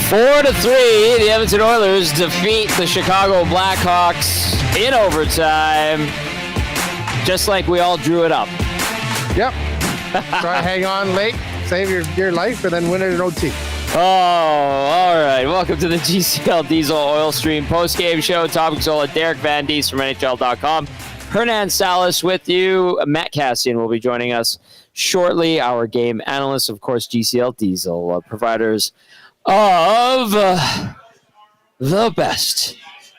4-3, the Edmonton Oilers defeat the Chicago Blackhawks in overtime, just like we all drew it up. Yep. Try to hang on late, save your life, and then win it in OT. Oh, all right. Welcome to the GCL Diesel Oil Stream postgame show. Tom Gazzola, Derek Van Diest from NHL.com. Hernan, Salas with you. Matt Cassian will be joining us shortly. Our game analyst, of course, GCL Diesel, providers of the best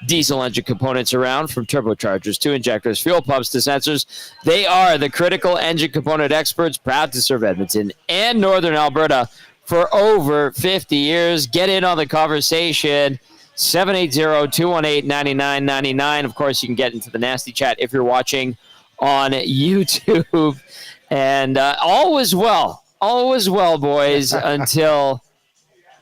diesel engine components around, from turbochargers to injectors, fuel pumps to sensors. They are the critical engine component experts, proud to serve Edmonton and Northern Alberta for over 50 years. Get in on the conversation. 780-218-9999. Of course, you can get into the nasty chat if you're watching on YouTube. And all was well, boys, until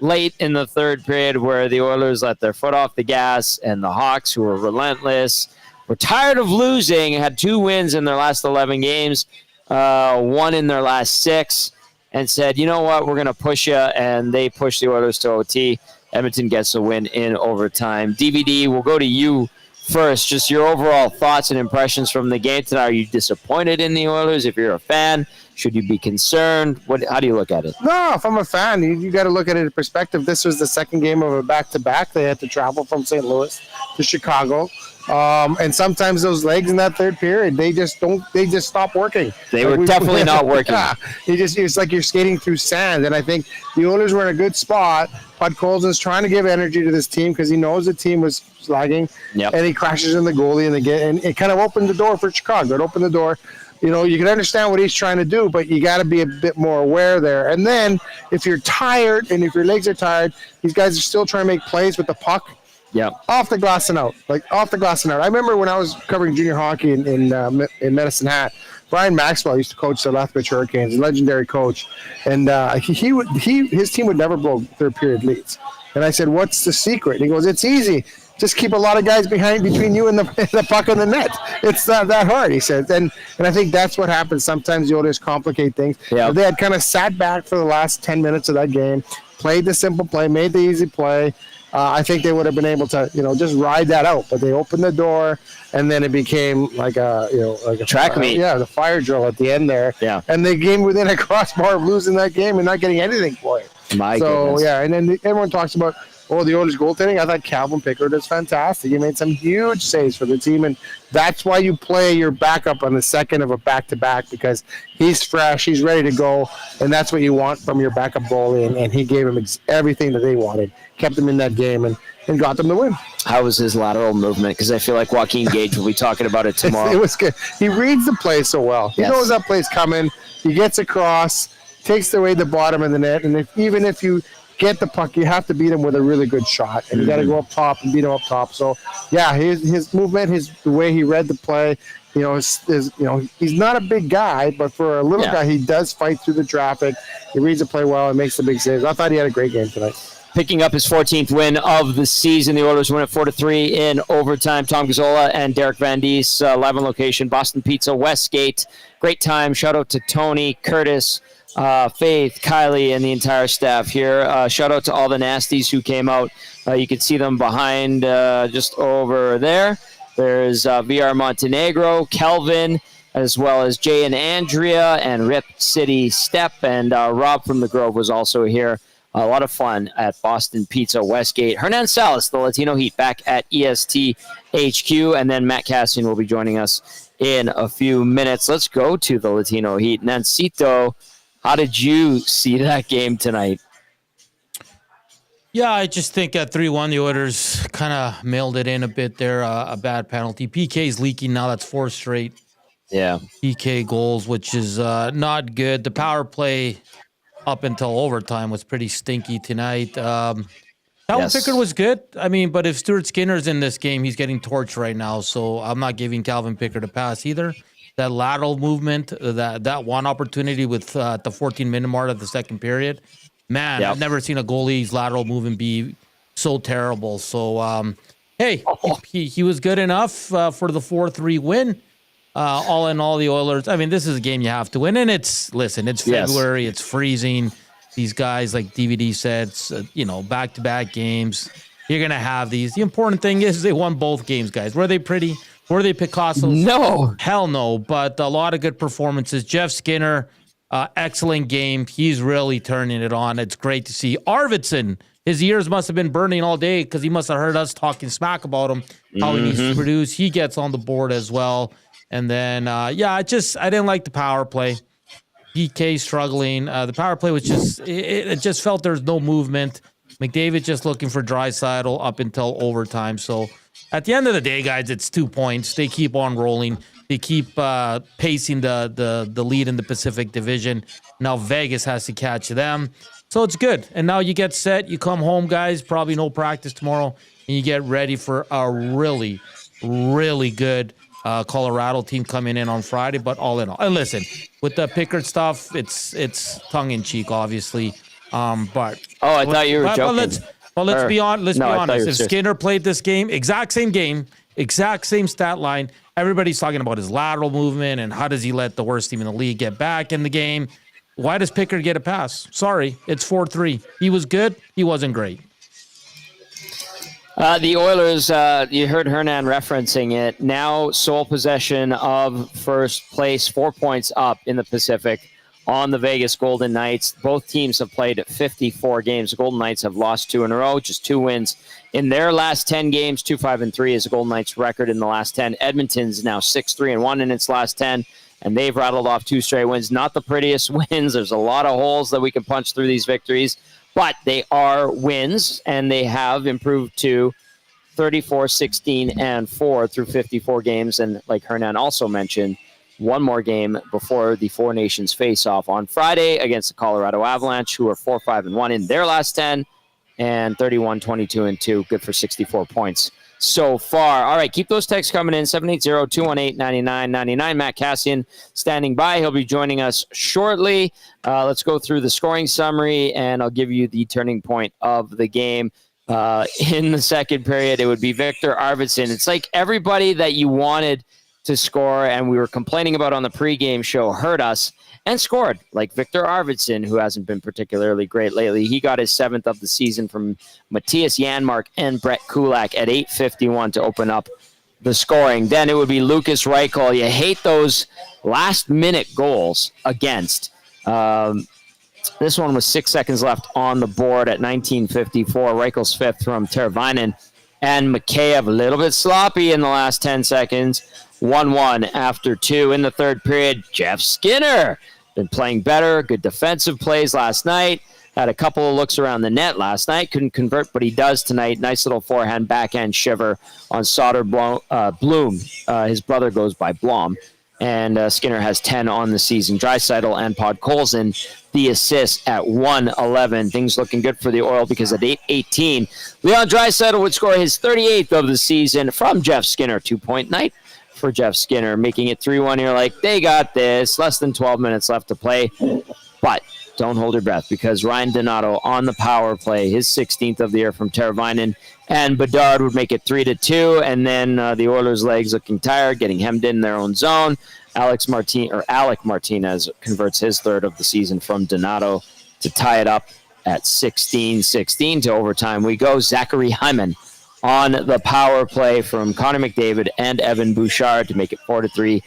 late in the third period, where the Oilers let their foot off the gas, and the Hawks, who were relentless, were tired of losing, had 2 wins in their last 11 games, 1 in their last 6, and said, you know what, we're going to push you, and they pushed the Oilers to OT. Edmonton gets the win in overtime. DVD, we'll go to you first. Just your overall thoughts and impressions from the game tonight. Are you disappointed in the Oilers? If you're a fan, should you be concerned? How do you look at it? No, if I'm a fan, you got to look at it in perspective. This was the second game of a back-to-back. They had to travel from St. Louis to Chicago. And sometimes those legs in that third period, they just stop working. They were definitely not working. Yeah, it's like you're skating through sand. And I think the Oilers were in a good spot. Bud Colson's trying to give energy to this team because he knows the team was lagging. Yep. And he crashes in the goalie, and it kind of opened the door for Chicago. It opened the door. You know, you can understand what he's trying to do, but you got to be a bit more aware there. And then if you're tired and if your legs are tired, these guys are still trying to make plays with the puck. Yeah, off the glass and out. I remember when I was covering junior hockey in Medicine Hat, Brian Maxwell used to coach the Lethbridge Hurricanes, a legendary coach, and his team would never blow third period leads. And I said, "What's the secret?" And he goes, "It's easy. Just keep a lot of guys between you and the puck and the net. It's not that hard," he said. And I think that's what happens. Sometimes the Oilers complicate things. Yeah. They had kind of sat back for the last 10 minutes of that game, played the simple play, made the easy play. I think they would have been able to, just ride that out. But they opened the door, and then it became like a track meet. Yeah, the fire drill at the end there. Yeah. And they came within a crossbar of losing that game and not getting anything for it. Goodness. Yeah, and then everyone talks about, the Oilers goaltending. I thought Calvin Pickard is fantastic. He made some huge saves for the team, and that's why you play your backup on the second of a back-to-back, because he's fresh, he's ready to go, and that's what you want from your backup goalie, and he gave him everything that they wanted, kept them in that game, and got them the win. How was his lateral movement? Because I feel like Joaquin Gage will be talking about it tomorrow. It was good. He reads the play so well. He knows that play's coming. He gets across, takes away the bottom of the net, and even if you get the puck, you have to beat him with a really good shot, and you got to go up top and beat him up top. So, yeah, his movement, the way he read the play, he's not a big guy, but for a little guy, he does fight through the traffic. He reads the play well and makes the big saves. I thought he had a great game tonight. Picking up his 14th win of the season, the Oilers win at 4-3 in overtime. Tom Gazzola and Derek Van Diest, live on location, Boston Pizza, Westgate. Great time. Shout out to Tony, Curtis, Faith, Kylie, and the entire staff here. Shout out to all the nasties who came out. You can see them behind just over there. There's VR Montenegro, Kelvin, as well as Jay and Andrea, and Rip City Step, and Rob from the Grove was also here. A lot of fun at Boston Pizza Westgate. Hernan, Salas, the Latino Heat, back at EST HQ, and then Matt Cassian will be joining us in a few minutes. Let's go to the Latino Heat. Nancito, how did you see that game tonight? Yeah, I just think at 3-1, the Oilers kind of mailed it in a bit there. A bad penalty. PK's leaking now. That's 4 straight PK goals, which is not good. The power play up until overtime was pretty stinky tonight. Calvin Pickard was good. I mean, but if Stuart Skinner's in this game, he's getting torched right now. So I'm not giving Calvin Pickard a pass either. That lateral movement, that one opportunity with the 14-minute mark of the second period, man, I've never seen a goalie's lateral movement be so terrible. So, he was good enough for the 4-3 win. All in all, the Oilers, I mean, this is a game you have to win. And it's February, it's freezing. these guys, like DVD said, back-to-back games. You're going to have these. The important thing is they won both games, guys. Were they pretty? Were they Picasso's? No. Hell no, but a lot of good performances. Jeff Skinner, excellent game. He's really turning it on. It's great to see. Arvidsson, his ears must have been burning all day because he must have heard us talking smack about him, how he needs to produce. He gets on the board as well. And then, I didn't like the power play. PK struggling. The power play was just, it just felt there's no movement. McDavid just looking for Draisaitl up until overtime. So at the end of the day, guys, it's 2 points. They keep on rolling. They keep pacing the lead in the Pacific Division. Now Vegas has to catch them. So it's good. And now you get set. You come home, guys. Probably no practice tomorrow. And you get ready for a really, really good Colorado team coming in on Friday. But all in all. And listen, with the Pickard stuff, it's tongue-in-cheek, obviously. I thought you were joking. Let's be honest. If Skinner played this game, exact same stat line, everybody's talking about his lateral movement and how does he let the worst team in the league get back in the game. Why does Pickard get a pass? Sorry, it's 4-3. He was good. He wasn't great. The Oilers, you heard Hernan referencing it, now sole possession of first place, 4 points up in the Pacific on the Vegas Golden Knights. Both teams have played 54 games. The Golden Knights have lost 2 in a row, just 2 wins in their last 10 games. 2-5-3 is the Golden Knights' record in the last 10. Edmonton's now 6-3-1 in its last 10, and they've rattled off 2 straight wins. Not the prettiest wins. There's a lot of holes that we can punch through these victories, but they are wins, and they have improved to 34-16-4 through 54 games. And like Hernan also mentioned, one more game before the Four Nations face-off on Friday against the Colorado Avalanche, who are 4-5-1 in their last 10, and 31-22-2, good for 64 points so far. All right, keep those texts coming in, 780-218-9999. Matt Cassian standing by. He'll be joining us shortly. Let's go through the scoring summary, and I'll give you the turning point of the game. In the second period, it would be Victor Arvidsson. It's like everybody that you wanted to score and we were complaining about on the pregame show heard us and scored, like Victor Arvidsson, who hasn't been particularly great lately. He got his 7th of the season from Matthias Janmark and Brett Kulak at 8:51 to open up the scoring. Then it would be Lucas Reichel. You hate those last-minute goals against. This one was 6 seconds left on the board at 19:54. Reichel's 5th from Teravainen. And Mikheyev a little bit sloppy in the last 10 seconds. 1-1 after 2 in the third period. Jeff Skinner been playing better. Good defensive plays last night. Had a couple of looks around the net last night. Couldn't convert, but he does tonight. Nice little forehand backhand shiver on Soderblom. His brother goes by Blom. And Skinner has 10 on the season. Draisaitl and Podkolzin, the assist at 1:11. Things looking good for the Oil because at 8:18, Leon Draisaitl would score his 38th of the season from Jeff Skinner. 2-point night for Jeff Skinner, making it 3-1. You're like, they got this. Less than 12 minutes left to play. But don't hold your breath because Ryan Donato on the power play, his 16th of the year from Teravainen, and Bouchard would make it 3-2. And then the Oilers' legs looking tired, getting hemmed in their own zone. Alec Martinez converts his 3rd of the season from Donato to tie it up at 16-16 to overtime. We go. Zachary Hyman on the power play from Connor McDavid and Evan Bouchard to make it 4-3.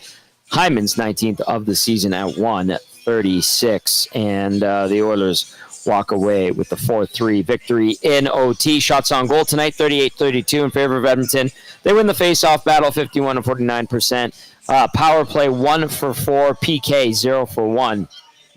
Hyman's 19th of the season at 1:36, and the Oilers walk away with the 4-3 victory in OT. Shots on goal tonight, 38-32 in favor of Edmonton. They win the face-off battle, 51-49%. Power play 1 for 4, PK 0 for 1.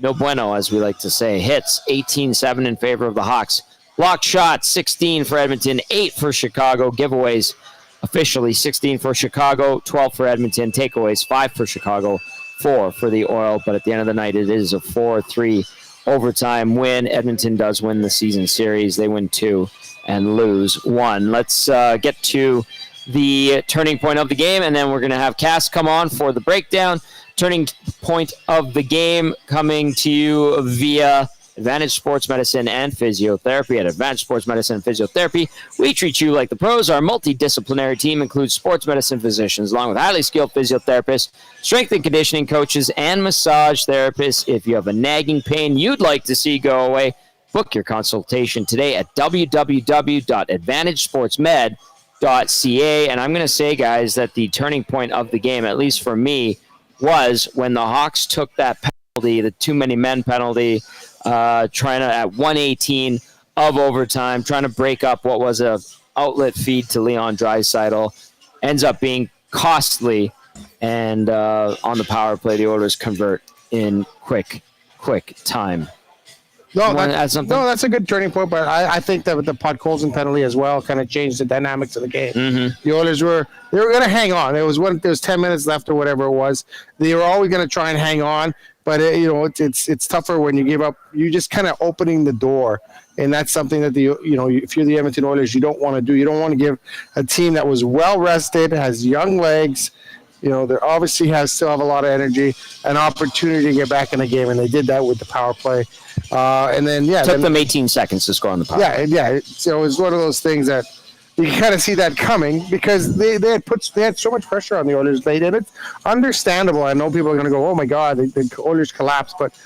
No bueno, as we like to say. Hits 18-7 in favor of the Hawks. Blocked shots 16 for Edmonton, 8 for Chicago. Giveaways officially 16 for Chicago, 12 for Edmonton. Takeaways 5 for Chicago, 4 for the Oil. But at the end of the night, it is a 4-3 overtime win. Edmonton does win the season series. They win 2 and lose 1. Let's get to the turning point of the game, and then we're going to have Cass come on for the breakdown. Turning point of the game coming to you via Advantage Sports Medicine and Physiotherapy. At Advantage Sports Medicine and Physiotherapy, we treat you like the pros. Our multidisciplinary team includes sports medicine physicians, along with highly skilled physiotherapists, strength and conditioning coaches, and massage therapists. If you have a nagging pain you'd like to see go away, book your consultation today at www.advantagesportsmed.ca. And I'm going to say, guys, that the turning point of the game, at least for me, was when the Hawks took that penalty, the too many men penalty, trying to, at 118 of overtime, trying to break up what was a outlet feed to Leon Draisaitl, ends up being costly, and on the power play, the Oilers convert in quick time. No, that's a good turning point, but I think that with the Podkolzin penalty as well kind of changed the dynamics of the game. Mm-hmm. The Oilers were going to hang on. There was 10 minutes left or whatever it was. They were always going to try and hang on, but it's tougher when you give up. You just kind of opening the door, and that's something that if you're the Edmonton Oilers, you don't want to do. You don't want to give a team that was well rested, has young legs. They obviously still have a lot of energy, an opportunity to get back in the game, and they did that with the power play. And then, took them 18 seconds to score on the power play. Yeah. So it was one of those things that you kind of see that coming because they had so much pressure on the Oilers late, and it's understandable. I know people are going to go, "Oh my God, the Oilers collapsed," but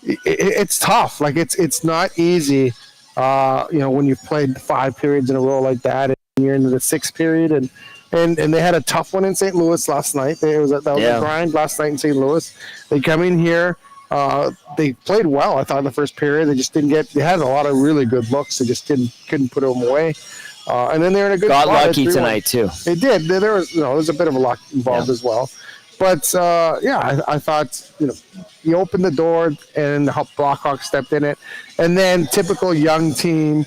it's tough. Like it's not easy. When you've played 5 periods in a row like that, and you're into the 6th period, and they had a tough one in St. Louis last night. That was a grind last night in St. Louis. They come in here. They played well, I thought, in the first period. They just didn't they had a lot of really good looks. They just couldn't put them away. And then they were in a good spot. Got lucky tonight, too. They did. There was a bit of a luck involved as well. But, I thought, you opened the door and the Blackhawks stepped in it. And then typical team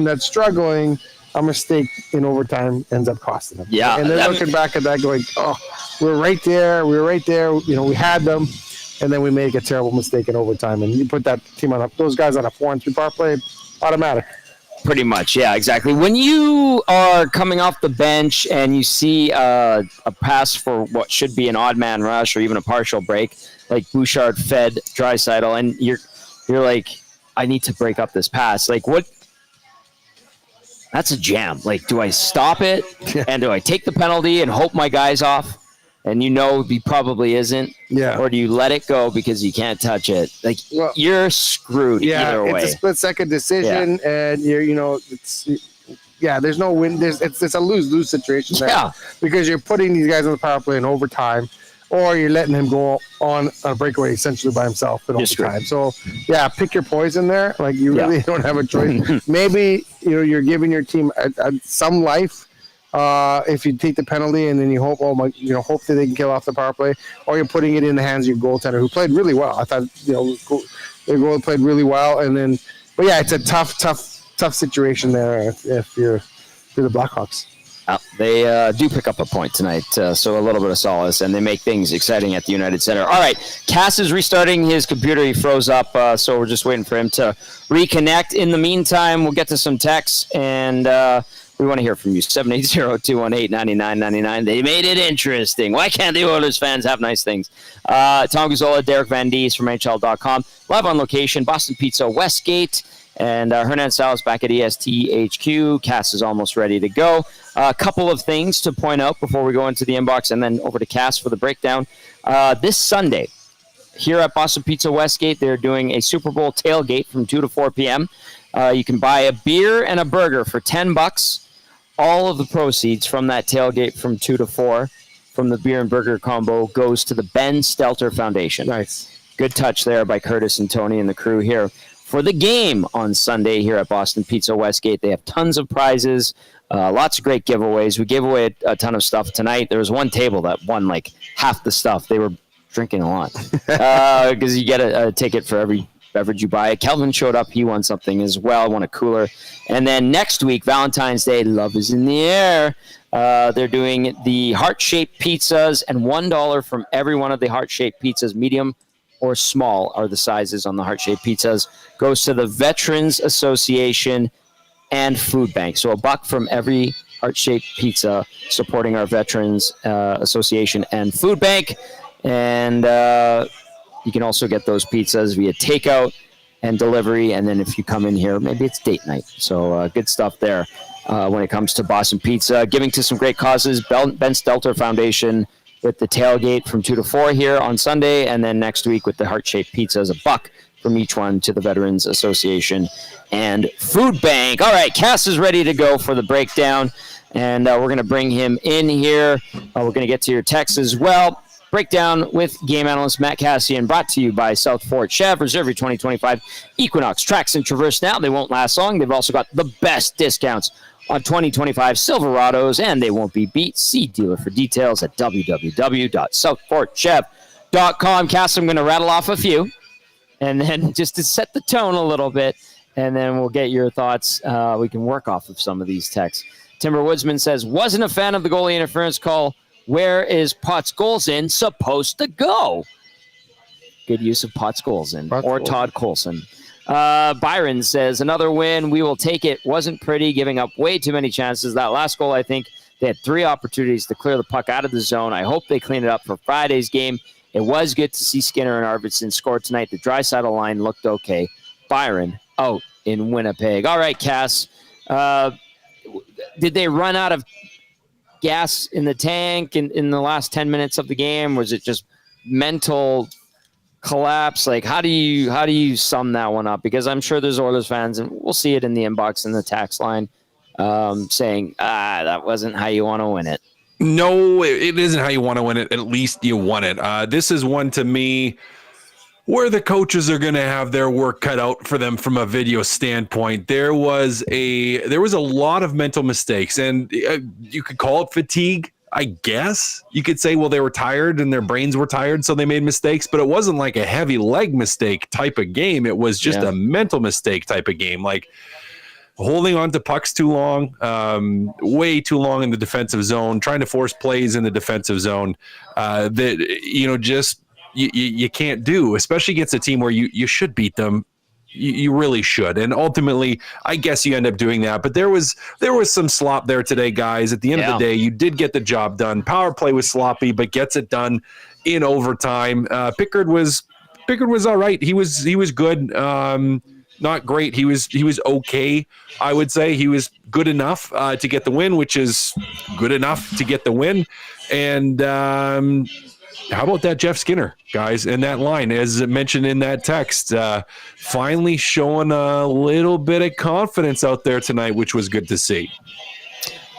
that's struggling, a mistake in overtime ends up costing them. Yeah. And they're looking back at that going, we're right there. We had them. And then we make a terrible mistake in overtime. And you put that team those guys on a 4-3 power play, automatic. Pretty much, yeah, exactly. When you are coming off the bench and you see a pass for what should be an odd man rush or even a partial break, like Bouchard fed Draisaitl, and you're like, I need to break up this pass. Like, what? That's a jam. Like, do I stop it and do I take the penalty and hope my guy's off? And he probably isn't. Yeah. Or do you let it go because you can't touch it? Like, you're screwed either way. It's a split-second decision, and there's no win. It's a lose-lose situation there because you're putting these guys on the power play in overtime, or you're letting him go on a breakaway essentially by himself in overtime. So, pick your poison there. Like, you really don't have a choice. Maybe you're giving your team some life. If you take the penalty and then you hope, hope that they can kill off the power play, or you're putting it in the hands of your goaltender who played really well. I thought, their goal played really well, it's a tough situation there if you're the Blackhawks. They do pick up a point tonight, so a little bit of solace, and they make things exciting at the United Center. All right, Cass is restarting his computer. He froze up, so we're just waiting for him to reconnect. In the meantime, we'll get to some texts, and we want to hear from you. 780-218-9999. They made it interesting. Why can't the Oilers fans have nice things? Tom Gazzola, Derek Van Dies from NHL.com. Live on location, Boston Pizza, Westgate. And Hernan Salas back at EST HQ. Cass is almost ready to go. A couple of things to point out before we go into the inbox and then over to Cass for the breakdown. This Sunday, here at Boston Pizza Westgate, they're doing a Super Bowl tailgate from 2 to 4 p.m. You can buy a beer and a burger for $10. All of the proceeds from that tailgate from 2 to 4 from the beer and burger combo goes to the Ben Stelter Foundation. Nice. Good touch there by Curtis and Tony and the crew here. For the game on Sunday here at Boston Pizza Westgate, they have tons of prizes, lots of great giveaways. We gave away a ton of stuff tonight. There was one table that won like half the stuff. They were drinking a lot because you get a ticket for every beverage you buy. Kelvin showed up. He won something as well, won a cooler. And then next week, Valentine's Day, love is in the air. They're doing the heart-shaped pizzas, and $1 from every one of the heart-shaped pizzas, medium or small are the sizes on the heart-shaped pizzas, goes to the Veterans Association and Food Bank. So $1 from every heart-shaped pizza supporting our Veterans Association and Food Bank. And you can also get those pizzas via takeout and delivery. And then if you come in here, maybe it's date night. So good stuff there when it comes to Boston Pizza. Giving to some great causes. Ben Stelter Foundation with the tailgate from 2 to 4 here on Sunday. And then next week with the heart-shaped pizza as $1 from each one to the Veterans Association and Food Bank. All right, Cass is ready to go for the breakdown. And we're going to bring him in here. We're going to get to your texts as well. Breakdown with game analyst Matt Cassian, brought to you by South Fort Chev. Reserve your 2025 Equinox Trax and Traverse now. They won't last long. They've also got the best discounts on 2025 Silverados, and they won't be beat. See dealer for details at www.southfortchev.com. Cass, I'm going to rattle off a few, and then just to set the tone a little bit, and then we'll get your thoughts. We can work off of some of these texts. Timber Woodsman says, wasn't a fan of the goalie interference call. Where is Potts Golson supposed to go? Good use of Potts Golson or Todd Colson. Byron says, another win. We will take it. Wasn't pretty, giving up way too many chances. That last goal, I think they had 3 opportunities to clear the puck out of the zone. I hope they clean it up for Friday's game. It was good to see Skinner and Arvidsson score tonight. The Draisaitl line looked okay. Byron out in Winnipeg. All right, Cass. Did they run out of gas in the tank in the last 10 minutes of the game? Was it just mental collapse? Like, how do you sum that one up? Because I'm sure there's Oilers fans, and we'll see it in the inbox in the tax line, saying, that wasn't how you want to win it. No, it isn't how you want to win it. At least you won it. This is one, to me, where the coaches are going to have their work cut out for them from a video standpoint. There was a lot of mental mistakes, and you could call it fatigue, I guess. You could say, well, they were tired and their brains were tired, so they made mistakes, but it wasn't like a heavy leg mistake type of game. It was just a mental mistake type of game, like holding on to pucks too long, way too long in the defensive zone, trying to force plays in the defensive zone you can't do, especially against a team where you should beat them. You really should. And ultimately, I guess you end up doing that. But there was some slop there today, guys. At the end of the day, you did get the job done. Power play was sloppy, but gets it done in overtime. Pickard was all right. He was good. Not great. He was okay, I would say. He was good enough to get the win, which is good enough to get the win. And how about that Jeff Skinner, guys, and that line, as mentioned in that text, finally showing a little bit of confidence out there tonight, which was good to see.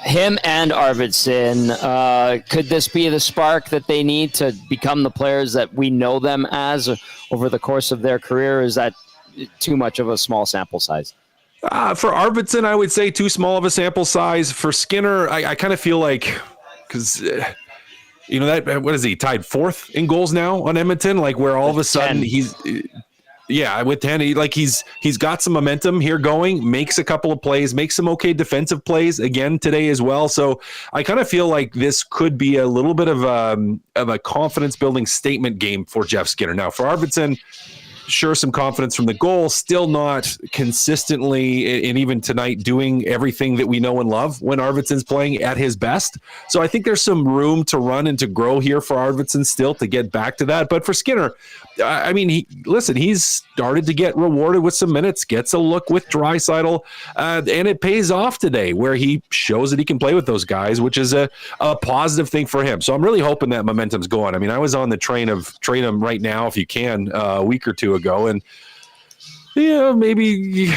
Him and Arvidsson, could this be the spark that they need to become the players that we know them as over the course of their career? Is that too much of a small sample size? For Arvidsson, I would say too small of a sample size. For Skinner, I kind of feel like, because that, what is he, tied 4th in goals now on Edmonton? Like, where all of a sudden 10. With 10, he's got some momentum here going, makes a couple of plays, makes some okay defensive plays again today as well. So I kind of feel like this could be a little bit of a confidence building statement game for Jeff Skinner. Now for Arvidsson, sure, some confidence from the goal, still not consistently, and even tonight, doing everything that we know and love when Arvidsson's playing at his best. So I think there's some room to run and to grow here for Arvidsson still to get back to that. But for Skinner, I mean, he's started to get rewarded with some minutes, gets a look with Draisaitl, and it pays off today where he shows that he can play with those guys, which is a positive thing for him. So I'm really hoping that momentum's going. I mean, I was on the train of trade him right now if you can a week or two ago, and maybe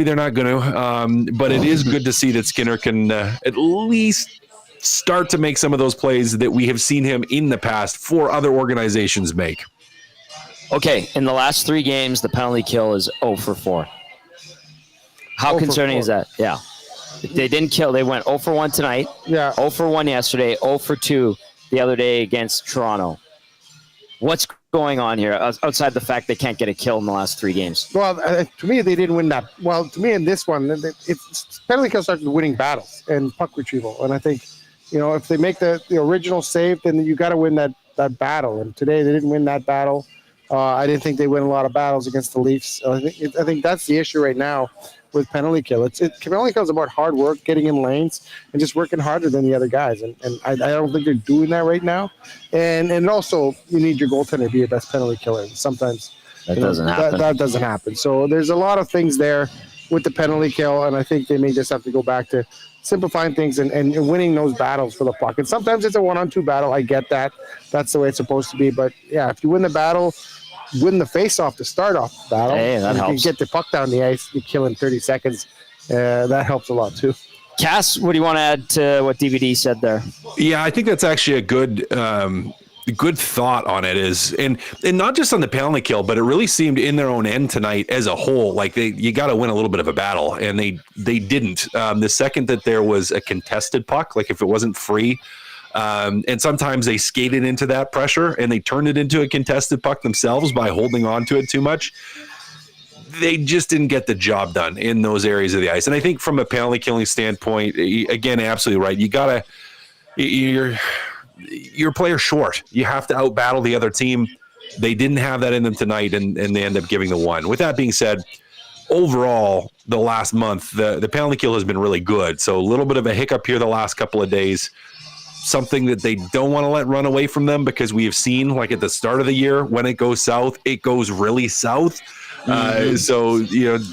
they're not going to, but it is good to see that Skinner can at least start to make some of those plays that we have seen him in the past for other organizations make. Okay, in the last 3 games, the penalty kill is 0 for 4. How concerning is that? Yeah. They didn't kill. They went 0 for 1 tonight. Yeah. 0 for 1 yesterday, 0 for 2 the other day against Toronto. What's going on here outside the fact they can't get a kill in the last 3 games? Well, to me, they didn't win that. Well, to me, in this one, it's penalty kill starts with winning battles and puck retrieval. And I think, if they make the original save, then you got to win that battle. And today they didn't win that battle. I didn't think they win a lot of battles against the Leafs. I think that's the issue right now with penalty kill. Penalty kill is about hard work, getting in lanes, and just working harder than the other guys. And I don't think they're doing that right now. And also, you need your goaltender to be your best penalty killer. Sometimes That doesn't happen. That doesn't happen. So there's a lot of things there with the penalty kill, and I think they may just have to go back to simplifying things and winning those battles for the puck. And sometimes it's a 1-on-2 battle. I get that. That's the way it's supposed to be. But, yeah, if you win the battle, win the face-off to start off the battle. Hey, that helps. You can get the puck down the ice, you kill in 30 seconds. That helps a lot, too. Cass, what do you want to add to what DVD said there? Yeah, I think that's actually a good thought on it is, and not just on the penalty kill, but it really seemed in their own end tonight as a whole, like you got to win a little bit of a battle, and they didn't. The second that there was a contested puck, like if it wasn't free, and sometimes they skated into that pressure and they turned it into a contested puck themselves by holding on to it too much. They just didn't get the job done in those areas of the ice. And I think from a penalty killing standpoint, again, absolutely right. You're player short. You have to outbattle the other team. They didn't have that in them tonight, and they end up giving the one. With that being said, overall, the last month, the penalty kill has been really good. So a little bit of a hiccup here the last couple of days, something that they don't want to let run away from them, because we have seen, like at the start of the year, when it goes south, it goes really south. So,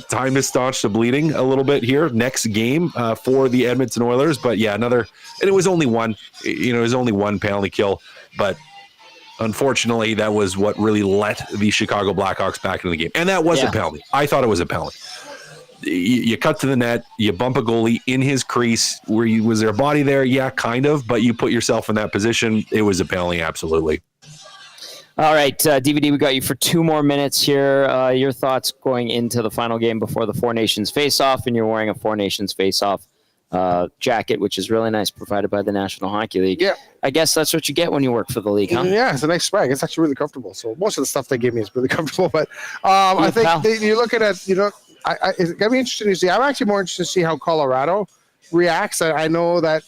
time has staunched the bleeding a little bit here. Next game for the Edmonton Oilers. But yeah, and it was only one, it was only one penalty kill. But unfortunately, that was what really let the Chicago Blackhawks back into the game. And that was a penalty. I thought it was a penalty. You cut to the net, you bump a goalie in his crease. Was there a body there? Yeah, kind of. But you put yourself in that position. It was a penalty, absolutely. All right, DVD, we got you for 2 more minutes here. Your thoughts going into the final game before the Four Nations face-off, and you're wearing a Four Nations face-off jacket, which is really nice, provided by the National Hockey League. Yeah. I guess that's what you get when you work for the league, huh? Yeah, it's a nice swag. It's actually really comfortable. So most of the stuff they give me is really comfortable. But I think you're looking at, it's going to be interesting to see. I'm actually more interested to see how Colorado reacts. I know that,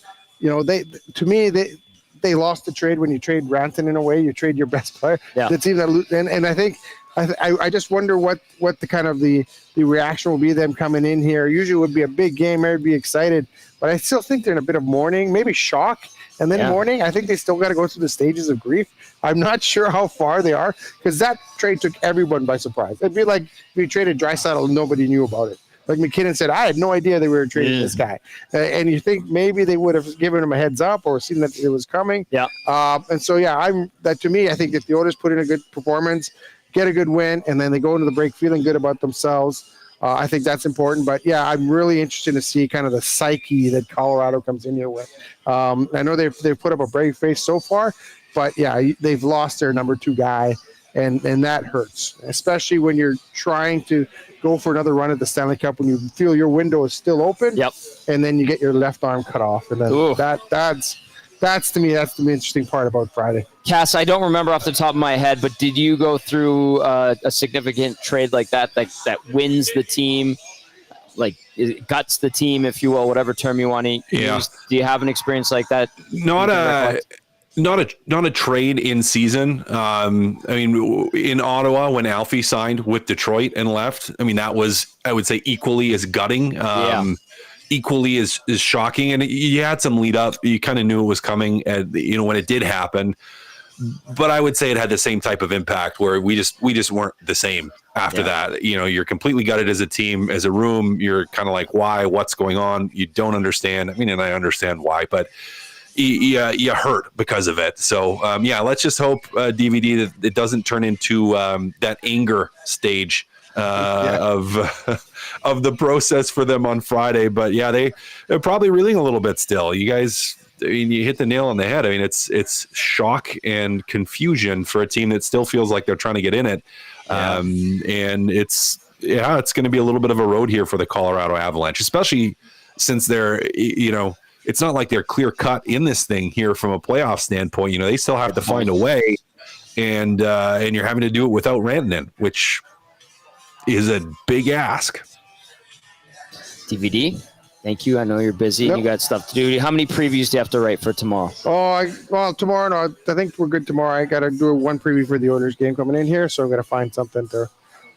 they lost the trade when you trade Rantanen in a way. You trade your best player. Yeah. The team that and I think I just wonder what the kind of the reaction will be them coming in here. Usually it would be a big game. Everybody be excited, but I still think they're in a bit of mourning, maybe shock, and then mourning. I think they still got to go through the stages of grief. I'm not sure how far they are, because that trade took everyone by surprise. It'd be like if you traded Draisaitl and nobody knew about it. Like McKinnon said, I had no idea they were trading this guy. And you think maybe they would have given him a heads up or seen that it was coming. Yeah. And so, to me, I think if the Oilers put in a good performance, get a good win, and then they go into the break feeling good about themselves, I think that's important. But, I'm really interested to see kind of the psyche that Colorado comes in here with. I know they've put up a brave face so far, but, they've lost their number 2 guy, and that hurts, especially when you're trying to go for another run at the Stanley Cup when you feel your window is still open. Yep. And then you get your left arm cut off. And then that's to me, that's the interesting part about Friday. Cass, I don't remember off the top of my head, but did you go through a significant trade like that wins the team, like it guts the team, if you will, whatever term you want to use? Do you have an experience like that? Not a trade in season. In Ottawa, when Alfie signed with Detroit and left, that was, I would say, equally as gutting, equally as shocking. And you had some lead up. You kind of knew it was coming, when it did happen. But I would say it had the same type of impact, where we just weren't the same after that. You're completely gutted as a team, as a room. You're kind of like, why? What's going on? You don't understand. And I understand why, but you hurt because of it. So, let's just hope, DVD, that it doesn't turn into that anger stage of the process for them on Friday. But, they're probably reeling a little bit still. You guys, you hit the nail on the head. It's shock and confusion for a team that still feels like they're trying to get in it. And it's going to be a little bit of a road here for the Colorado Avalanche, especially since they're, it's not like they're clear cut in this thing here from a playoff standpoint. They still have to find a way, and you're having to do it without Rantanen, which is a big ask. DVD, thank you. I know you're busy and you got stuff to do. How many previews do you have to write for tomorrow? Tomorrow, no, I think we're good tomorrow. I got to do one preview for the Oilers game coming in here, so I'm going to find something to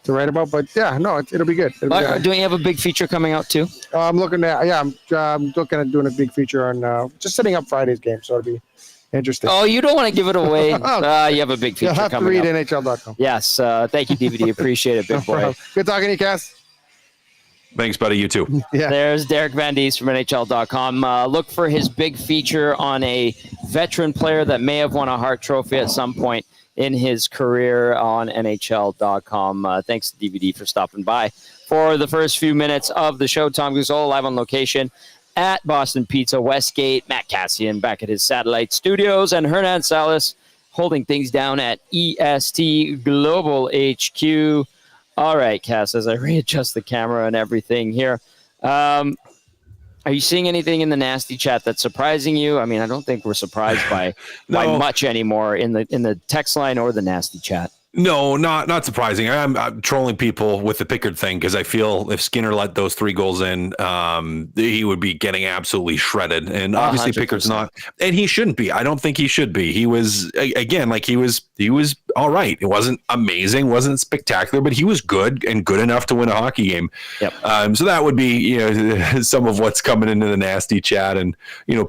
write about. But it'll be good. Do you have a big feature coming out too? I'm looking at doing a big feature on just setting up Friday's game. So Interesting. Oh, you don't want to give it away. You have a big feature You'll have coming to read up. NHL.com. Yes. Thank you, DVD. Appreciate it, big boy. Good talking to you, Cass. Thanks, buddy. You too. Yeah. There's Derek Van Diest from NHL.com. Look for his big feature on a veteran player that may have won a Hart Trophy at some point in his career on NHL.com. Thanks to DVD for stopping by for the first few minutes of the show. Tom Gazzola live on location at Boston Pizza Westgate. Matt Cassian back at his satellite studios, and Hernan Salas holding things down at EST Global HQ. All right, Cass, as I readjust the camera and everything here, are you seeing anything in the nasty chat that's surprising you? I mean, I don't think we're surprised by much anymore in the text line or the nasty chat. No, not surprising. I'm trolling people with the Pickard thing because I feel if Skinner let those 3 goals in, he would be getting absolutely shredded. And obviously 100%. Pickard's not, and he shouldn't be. I don't think he should be. He was, again, like he was all right. It wasn't amazing, wasn't spectacular, but he was good and good enough to win a hockey game. Yep. So that would be, some of what's coming into the nasty chat, and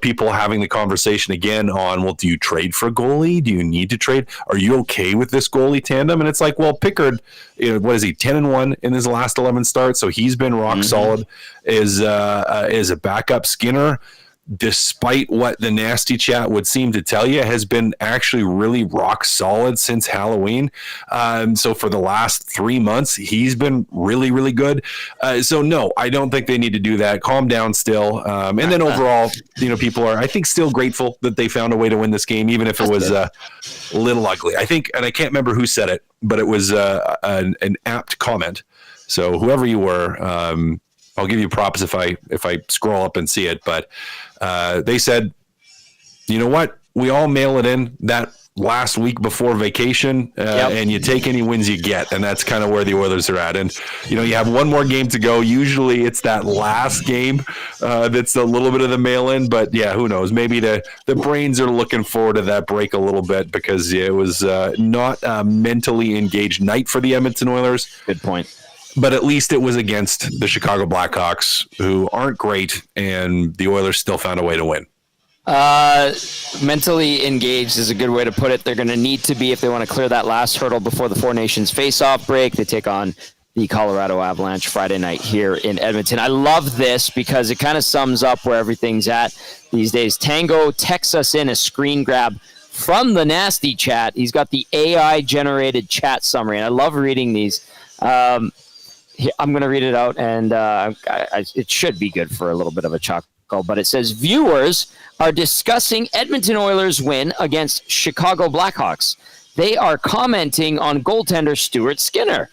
people having the conversation again on, well, do you trade for a goalie? Do you need to trade? Are you okay with this goalie tandem? And it's like, well, Pickard, what is he, 10-1 in his last 11 starts? So he's been rock solid. Is a backup. Skinner, despite what the nasty chat would seem to tell you, has been actually really rock solid since Halloween. So for the last 3 months, he's been really, really good. So no, I don't think they need to do that. Calm down still. And then overall, people are, I think, still grateful that they found a way to win this game, even if it was a little ugly. I think, and I can't remember who said it, but it was an apt comment. So whoever you were, I'll give you props if I scroll up and see it. But they said, you know what? We all mail it in that last week before vacation, and you take any wins you get. And that's kind of where the Oilers are at. And, you have one more game to go. Usually it's that last game that's a little bit of the mail-in. But, yeah, who knows? Maybe the brains are looking forward to that break a little bit because it was not a mentally engaged night for the Edmonton Oilers. Good point. But at least it was against the Chicago Blackhawks, who aren't great, and the Oilers still found a way to win. Mentally engaged is a good way to put it. They're going to need to be if they want to clear that last hurdle before the Four Nations face-off break. They take on the Colorado Avalanche Friday night here in Edmonton. I love this because it kind of sums up where everything's at these days. Tango texts us in a screen grab from the nasty chat. He's got the AI-generated chat summary, and I love reading these. I'm going to read it out, and it should be good for a little bit of a chuckle. But it says, viewers are discussing Edmonton Oilers' win against Chicago Blackhawks. They are commenting on goaltender Stuart Skinner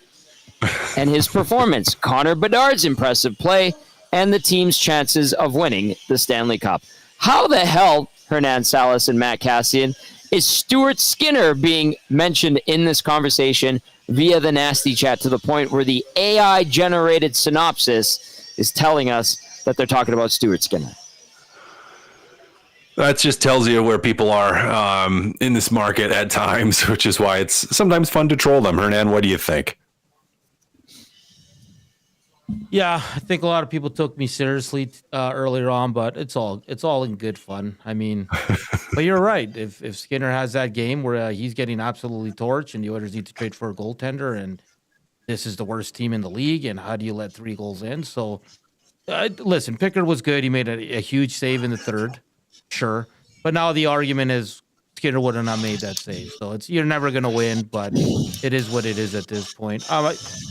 and his performance, Connor Bedard's impressive play, and the team's chances of winning the Stanley Cup. How the hell, Hernan Salas and Matt Cassian, is Stuart Skinner being mentioned in this conversation via the nasty chat to the point where the AI-generated synopsis is telling us that they're talking about Stuart Skinner? That just tells you where people are in this market at times, which is why it's sometimes fun to troll them. Hernan, what do you think? Yeah, I think a lot of people took me seriously earlier on, but it's all in good fun. I mean, but you're right. If Skinner has that game where he's getting absolutely torched and the Oilers need to trade for a goaltender, and this is the worst team in the league, and how do you let 3 goals in? So, listen, Pickard was good. He made a huge save in the third, sure. But now the argument is Skinner would have not made that save. So you're never going to win, but it is what it is at this point.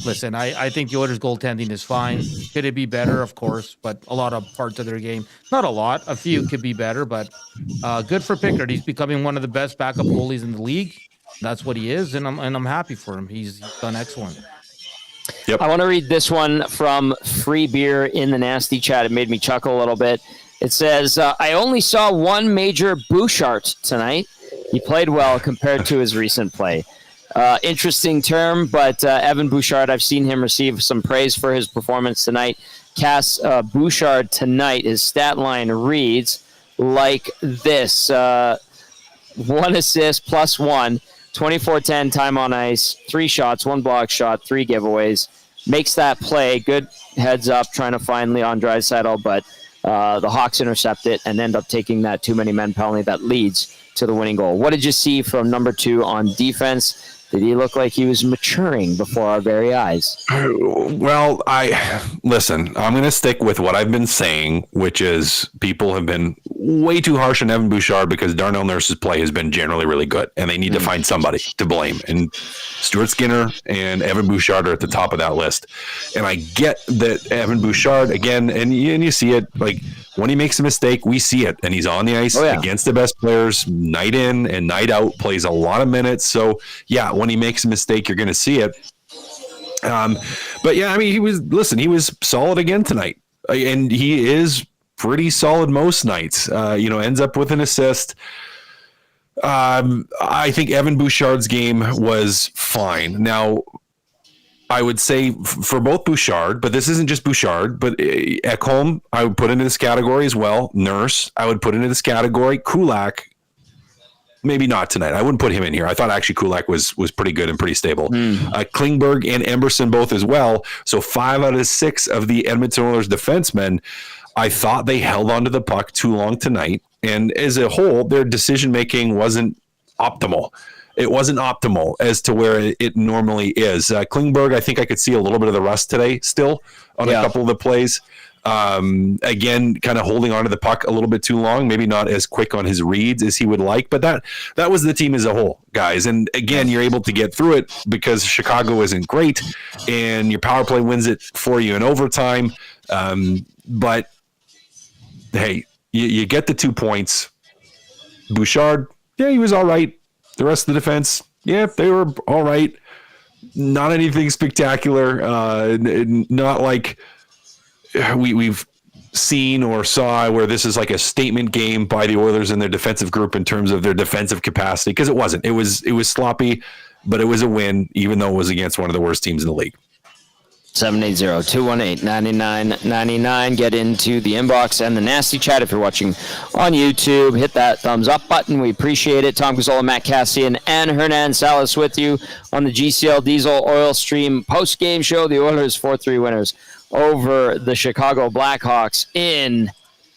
Listen, I think the Oilers' goaltending is fine. Could it be better? Of course, but a lot of parts of their game, not a lot, a few could be better, but good for Pickard. He's becoming one of the best backup goalies in the league. That's what he is, and I'm happy for him. He's done excellent. Yep. I want to read this one from Free Beer in the nasty chat. It made me chuckle a little bit. It says, I only saw one major Bouchard tonight. He played well compared to his recent play. Interesting term, but Evan Bouchard, I've seen him receive some praise for his performance tonight. Cass Bouchard tonight, his stat line reads like this. 1 assist plus 1, 24-10 time on ice, 3 shots, 1 block shot, 3 giveaways. Makes that play. Good heads up trying to find Leon Draisaitl, but The Hawks intercept it and end up taking that too many men penalty that leads to the winning goal. What did you see from number 2 on defense? Did he look like he was maturing before our very eyes? Well, listen, I'm going to stick with what I've been saying, which is people have been way too harsh on Evan Bouchard because Darnell Nurse's play has been generally really good, and they need to find somebody to blame. And Stuart Skinner and Evan Bouchard are at the top of that list. And I get that Evan Bouchard, again, and you see it, like when he makes a mistake, we see it, and he's on the ice against the best players night in and night out, plays a lot of minutes. So, yeah, when he makes a mistake, you're going to see it. But yeah, I mean, he was solid again tonight, and he is pretty solid most nights. Ends up with an assist. I think Evan Bouchard's game was fine. Now, I would say for both Bouchard, but this isn't just Bouchard, but Ekholm, I would put into this category as well. Nurse, I would put into this category. Kulak, maybe not tonight. I wouldn't put him in here. I thought actually Kulak was pretty good and pretty stable. Klingberg and Emberson both as well. So 5 out of 6 of the Edmonton Oilers defensemen, I thought they held onto the puck too long tonight. And as a whole, their decision-making wasn't optimal. It wasn't optimal as to where it normally is. Klingberg, I think I could see a little bit of the rust today still on a couple of the plays. Again, kind of holding onto the puck a little bit too long, maybe not as quick on his reads as he would like, but that was the team as a whole, guys. And again, you're able to get through it because Chicago isn't great and your power play wins it for you in overtime. But hey, you get the 2 points. Bouchard, yeah, he was all right. The rest of the defense, yeah, they were all right. Not anything spectacular. Not like we've seen or saw where this is like a statement game by the Oilers and their defensive group in terms of their defensive capacity, because it wasn't. It was sloppy, but it was a win, even though it was against one of the worst teams in the league. 780-218-9999. Get into the inbox and the nasty chat if you're watching on YouTube. Hit that thumbs up button. We appreciate it. Tom Gazzola, Matt Cassian, and Hernan Salas with you on the GCL Diesel Oil Stream post-game show. The Oilers 4-3 winners over the Chicago Blackhawks in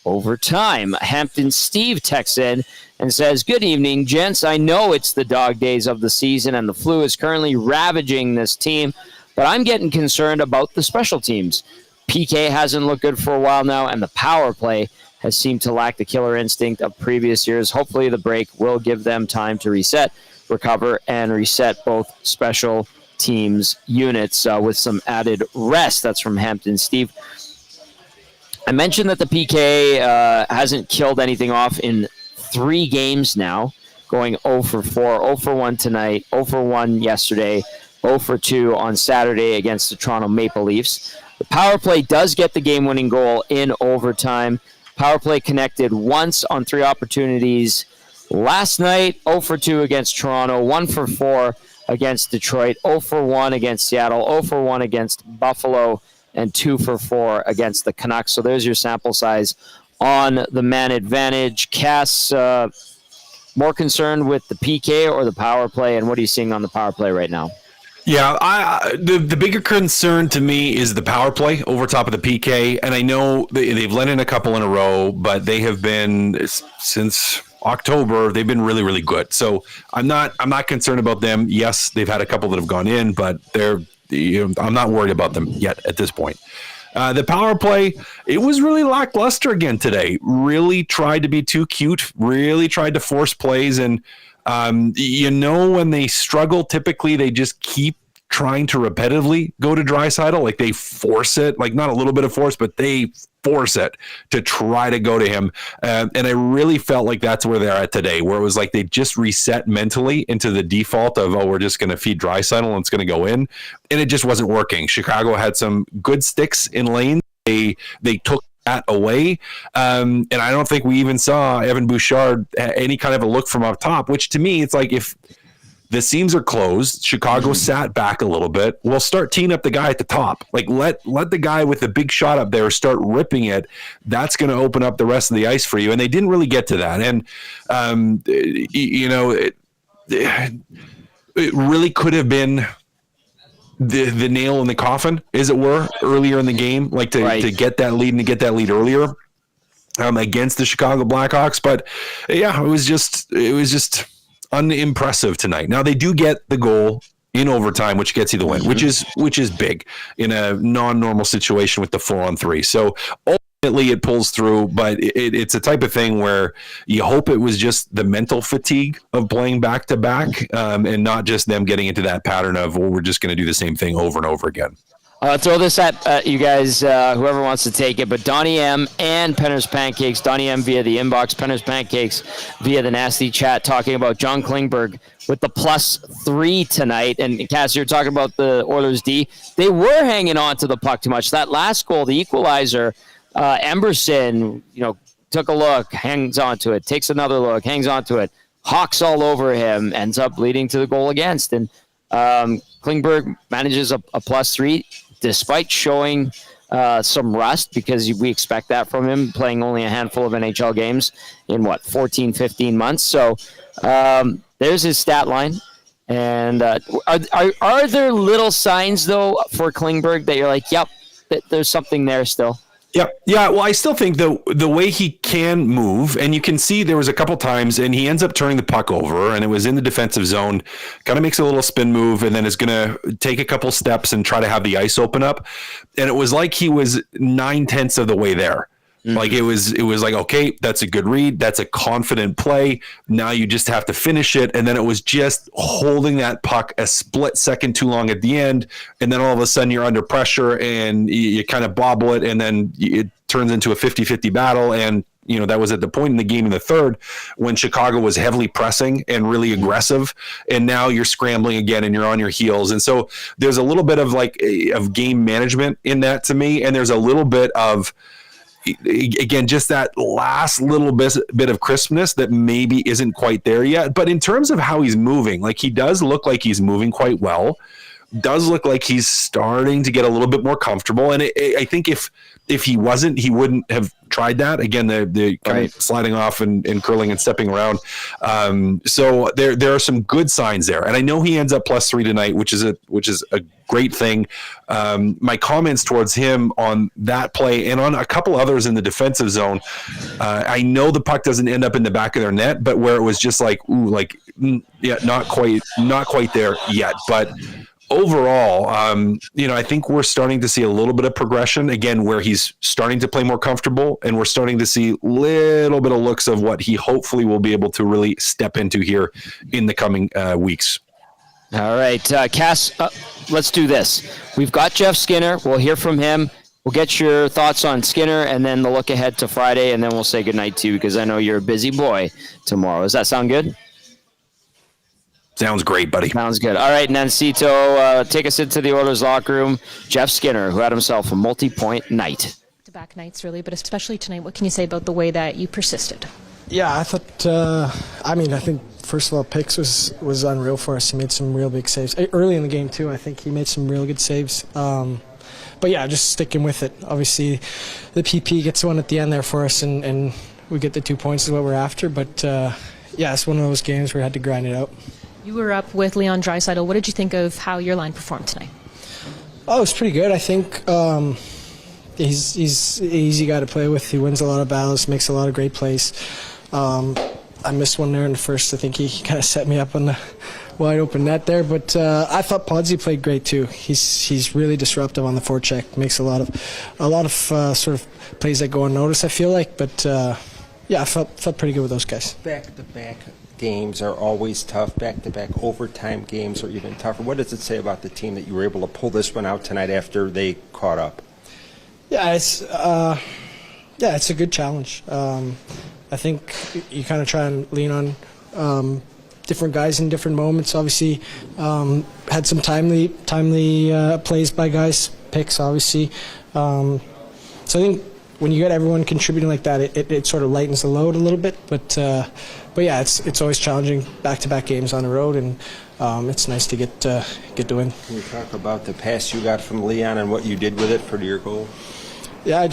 overtime. Hampton Steve texts in and says, "Good evening, gents. I know it's the dog days of the season and the flu is currently ravaging this team, but I'm getting concerned about the special teams. PK hasn't looked good for a while now, and the power play has seemed to lack the killer instinct of previous years. Hopefully the break will give them time to reset, recover, and reset both special teams units with some added rest." That's from Hampton Steve. I mentioned that the PK hasn't killed anything off in 3 games now, going 0 for 4, 0 for 1 tonight, 0 for 1 yesterday, 0 for 2 on Saturday against the Toronto Maple Leafs. The power play does get the game-winning goal in overtime. Power play connected once on 3 opportunities last night. 0 for 2 against Toronto, 1 for 4 against Detroit, 0 for 1 against Seattle, 0 for 1 against Buffalo, and 2 for 4 against the Canucks. So there's your sample size on the man advantage. Cass, more concerned with the PK or the power play, and what are you seeing on the power play right now? Yeah, the bigger concern to me is the power play over top of the PK, and I know they've let in a couple in a row, but they have been, since October, they've been really, really good. So I'm not concerned about them. Yes, they've had a couple that have gone in, but I'm not worried about them yet at this point. The power play, it was really lackluster again today. Really tried to be too cute, really tried to force plays, and when they struggle, typically they just keep trying to repetitively go to Draisaitl. Like they force it, like not a little bit of force, but they force it to try to go to him. And I really felt like that's where they're at today, where it was like they just reset mentally into the default of, we're just going to feed Draisaitl and it's going to go in. And it just wasn't working. Chicago had some good sticks in lane. They took that away. And I don't think we even saw Evan Bouchard any kind of a look from up top, which to me, it's like if the seams are closed, Chicago sat back a little bit, we'll start teeing up the guy at the top. Like let the guy with the big shot up there start ripping it. That's going to open up the rest of the ice for you. And they didn't really get to that. And, it really could have been the nail in the coffin, as it were, earlier in the game, like to get that lead and to get that lead earlier. against the Chicago Blackhawks. But yeah, it was just unimpressive tonight. Now they do get the goal in overtime, which gets you the win, which is big in a non-normal situation with the 4-on-3. So ultimately it pulls through, but it's a type of thing where you hope it was just the mental fatigue of playing back to back, and not just them getting into that pattern of, well, we're just going to do the same thing over and over again. Throw this at you guys, whoever wants to take it, but Donnie M and Penner's Pancakes, Donnie M via the inbox, Penner's Pancakes via the nasty chat, talking about John Klingberg with the +3 tonight. And Cass, you're talking about the Oilers D. They were hanging on to the puck too much. That last goal, the equalizer, Emberson, took a look, hangs onto it, takes another look, hangs onto it, hawks all over him, ends up leading to the goal against. And Klingberg manages a +3. Despite showing some rust, because we expect that from him, playing only a handful of NHL games in, 14, 15 months. So there's his stat line. And are there little signs, though, for Klingberg that you're like, yep, there's something there still? Yeah. Well, I still think the way he can move, and you can see there was a couple times, and he ends up turning the puck over, and it was in the defensive zone, kind of makes a little spin move, and then is going to take a couple steps and try to have the ice open up. And it was like he was 9/10 of the way there. Mm-hmm. Like it was like, okay, that's a good read. That's a confident play. Now you just have to finish it. And then it was just holding that puck a split second too long at the end. And then all of a sudden you're under pressure and you kind of bobble it. And then it turns into a 50-50 battle. And, that was at the point in the game in the third when Chicago was heavily pressing and really aggressive. And now you're scrambling again and you're on your heels. And so there's a little bit of of game management in that to me. And there's a little bit of, again, just that last little bit of crispness that maybe isn't quite there yet. But in terms of how he's moving, he does look like he's moving quite well. Does look like he's starting to get a little bit more comfortable. And I think if he wasn't, he wouldn't have tried that. Again, the kind of sliding off and curling and stepping around. So there are some good signs there. And I know he ends up +3 tonight, which is a great thing. My comments towards him on that play and on a couple others in the defensive zone, I know the puck doesn't end up in the back of their net, but where it was just not quite there yet. But overall, I think we're starting to see a little bit of progression again, where he's starting to play more comfortable, and we're starting to see a little bit of looks of what he hopefully will be able to really step into here in the coming weeks. All right, Cass, let's do this. We've got Jeff Skinner. We'll hear from him. We'll get your thoughts on Skinner and then the look ahead to Friday, and then we'll say goodnight to you because I know you're a busy boy tomorrow. Does that sound good? Sounds great, buddy. Sounds good. All right, Nancito, take us into the Oilers locker room. Jeff Skinner, who had himself a multi-point night. Back nights, really, but especially tonight. What can you say about the way that you persisted? Yeah, I thought, I think, first of all, Pix was unreal for us. He made some real big saves. Early in the game, too, I think he made some real good saves. But, yeah, just sticking with it. Obviously, the PP gets one at the end there for us, and we get the 2 points is what we're after. But, yeah, it's one of those games where we had to grind it out. You were up with Leon Draisaitl. What did you think of how your line performed tonight? Oh, it was pretty good. I think he's an easy guy to play with. He wins a lot of battles, makes a lot of great plays. I missed one there in the first. I think he kind of set me up on the wide open net there. But I thought Podsy played great too. He's really disruptive on the forecheck. Makes a lot of sort of plays that go unnoticed, I feel like. But yeah, I felt pretty good with those guys. Back-to-back games are always tough. Back-to-back overtime games are even tougher. What does it say about the team that you were able to pull this one out tonight after they caught up? Yeah, it's a good challenge. I think you kind of try and lean on different guys in different moments. Obviously, had some timely plays by guys, picks, obviously. So I think when you get everyone contributing like that, it sort of lightens the load a little bit. But yeah, it's always challenging back-to-back games on the road, and it's nice to get to win. Can you talk about the pass you got from Leon and what you did with it for your goal? Yeah,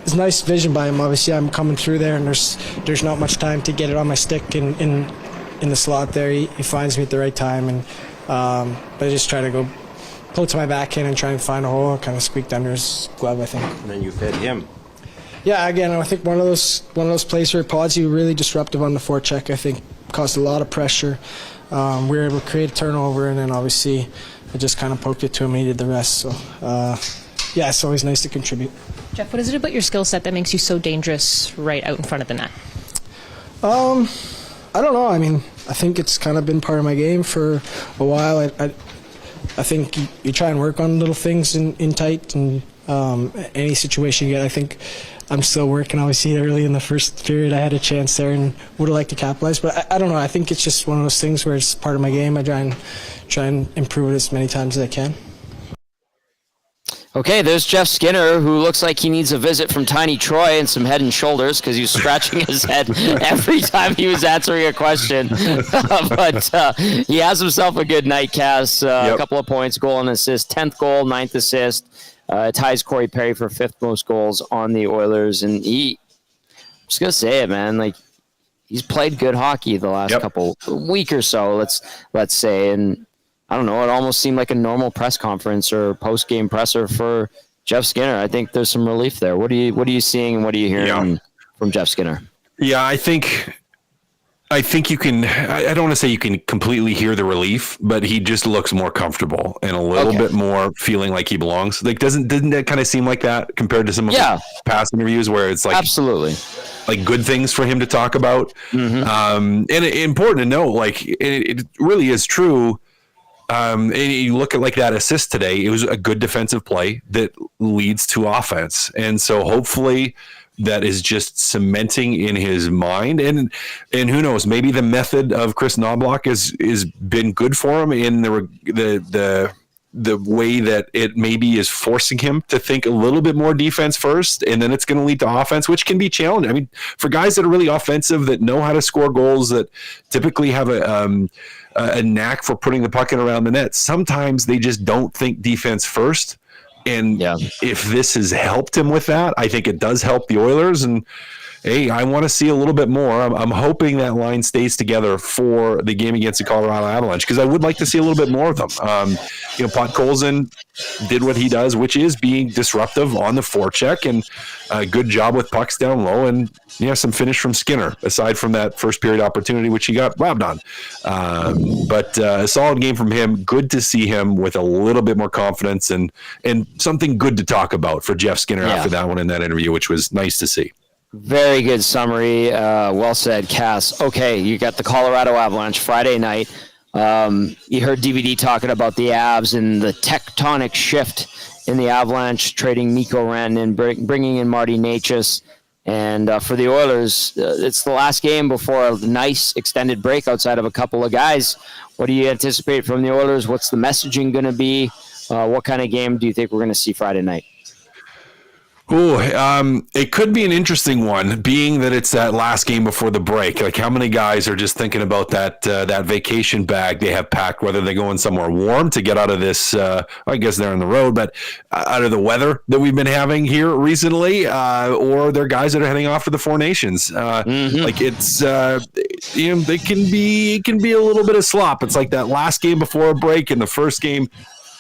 it's nice vision by him. Obviously, I'm coming through there, and there's not much time to get it on my stick in the slot there. He finds me at the right time, and but I just try to go pull it to my backhand and try and find a hole. Kind of squeaked under his glove, I think. And then you fed him. Yeah, again, I think one of those plays where Podsy really disruptive on the forecheck. I think caused a lot of pressure. We were able to create a turnover, and then obviously I just kind of poked it to him. He did the rest. So yeah, it's always nice to contribute. Jeff, what is it about your skill set that makes you so dangerous right out in front of the net? I don't know. I mean, I think it's kind of been part of my game for a while. I think you try and work on little things in tight and any situation you get. I think I'm still working. Obviously, early in the first period, I had a chance there and would have liked to capitalize. But I don't know. I think it's just one of those things where it's part of my game. I try and improve it as many times as I can. Okay, there's Jeff Skinner, who looks like he needs a visit from Tiny Troy and some head and shoulders because he was scratching his head every time he was answering a question. But he has himself a good night, Cass. A couple of points, goal and assist, 10th goal, 9th assist. Ties Corey Perry for 5th most goals on the Oilers. And I'm just going to say it, man, like he's played good hockey the last couple week or so, let's say. And I don't know, it almost seemed like a normal press conference or post-game presser for Jeff Skinner. I think there's some relief there. What are you seeing and what are you hearing from Jeff Skinner? Yeah, I think you can, I don't want to say you can completely hear the relief, but he just looks more comfortable and a little bit more feeling like he belongs. Like, didn't that kind of seem like that compared to some of the past interviews where it's like, absolutely, like good things for him to talk about. And important to know, like it really is true. And you look at like that assist today, it was a good defensive play that leads to offense. And so hopefully that is just cementing in his mind. And who knows, maybe the method of Chris Knobloch is been good for him in the way that it maybe is forcing him to think a little bit more defense first, and then it's going to lead to offense, which can be challenging. I mean, for guys that are really offensive, that know how to score goals, that typically have a knack for putting the puck in around the net, sometimes they just don't think defense first. And if this has helped him with that, I think it does help the Oilers. And hey, I want to see a little bit more. I'm hoping that line stays together for the game against the Colorado Avalanche, because I would like to see a little bit more of them. Podkolzin did what he does, which is being disruptive on the forecheck, and a good job with pucks down low, and some finish from Skinner, aside from that first period opportunity, which he got robbed on. But a solid game from him. Good to see him with a little bit more confidence and something good to talk about for Jeff Skinner after that one in that interview, which was nice to see. Very good summary. Well said, Cass. Okay, you got the Colorado Avalanche Friday night. You heard DVD talking about the Avs and the tectonic shift in the Avalanche, trading Mikko Rantanen, bringing in Marty Necas. And for the Oilers, it's the last game before a nice extended break outside of a couple of guys. What do you anticipate from the Oilers? What's the messaging going to be? What kind of game do you think we're going to see Friday night? It could be an interesting one, being that it's that last game before the break. Like, how many guys are just thinking about that vacation bag they have packed, whether they're going somewhere warm to get out of this, I guess they're on the road, but out of the weather that we've been having here recently, or they're guys that are heading off to the Four Nations. Like, it's, it can be a little bit of slop. It's like that last game before a break and the first game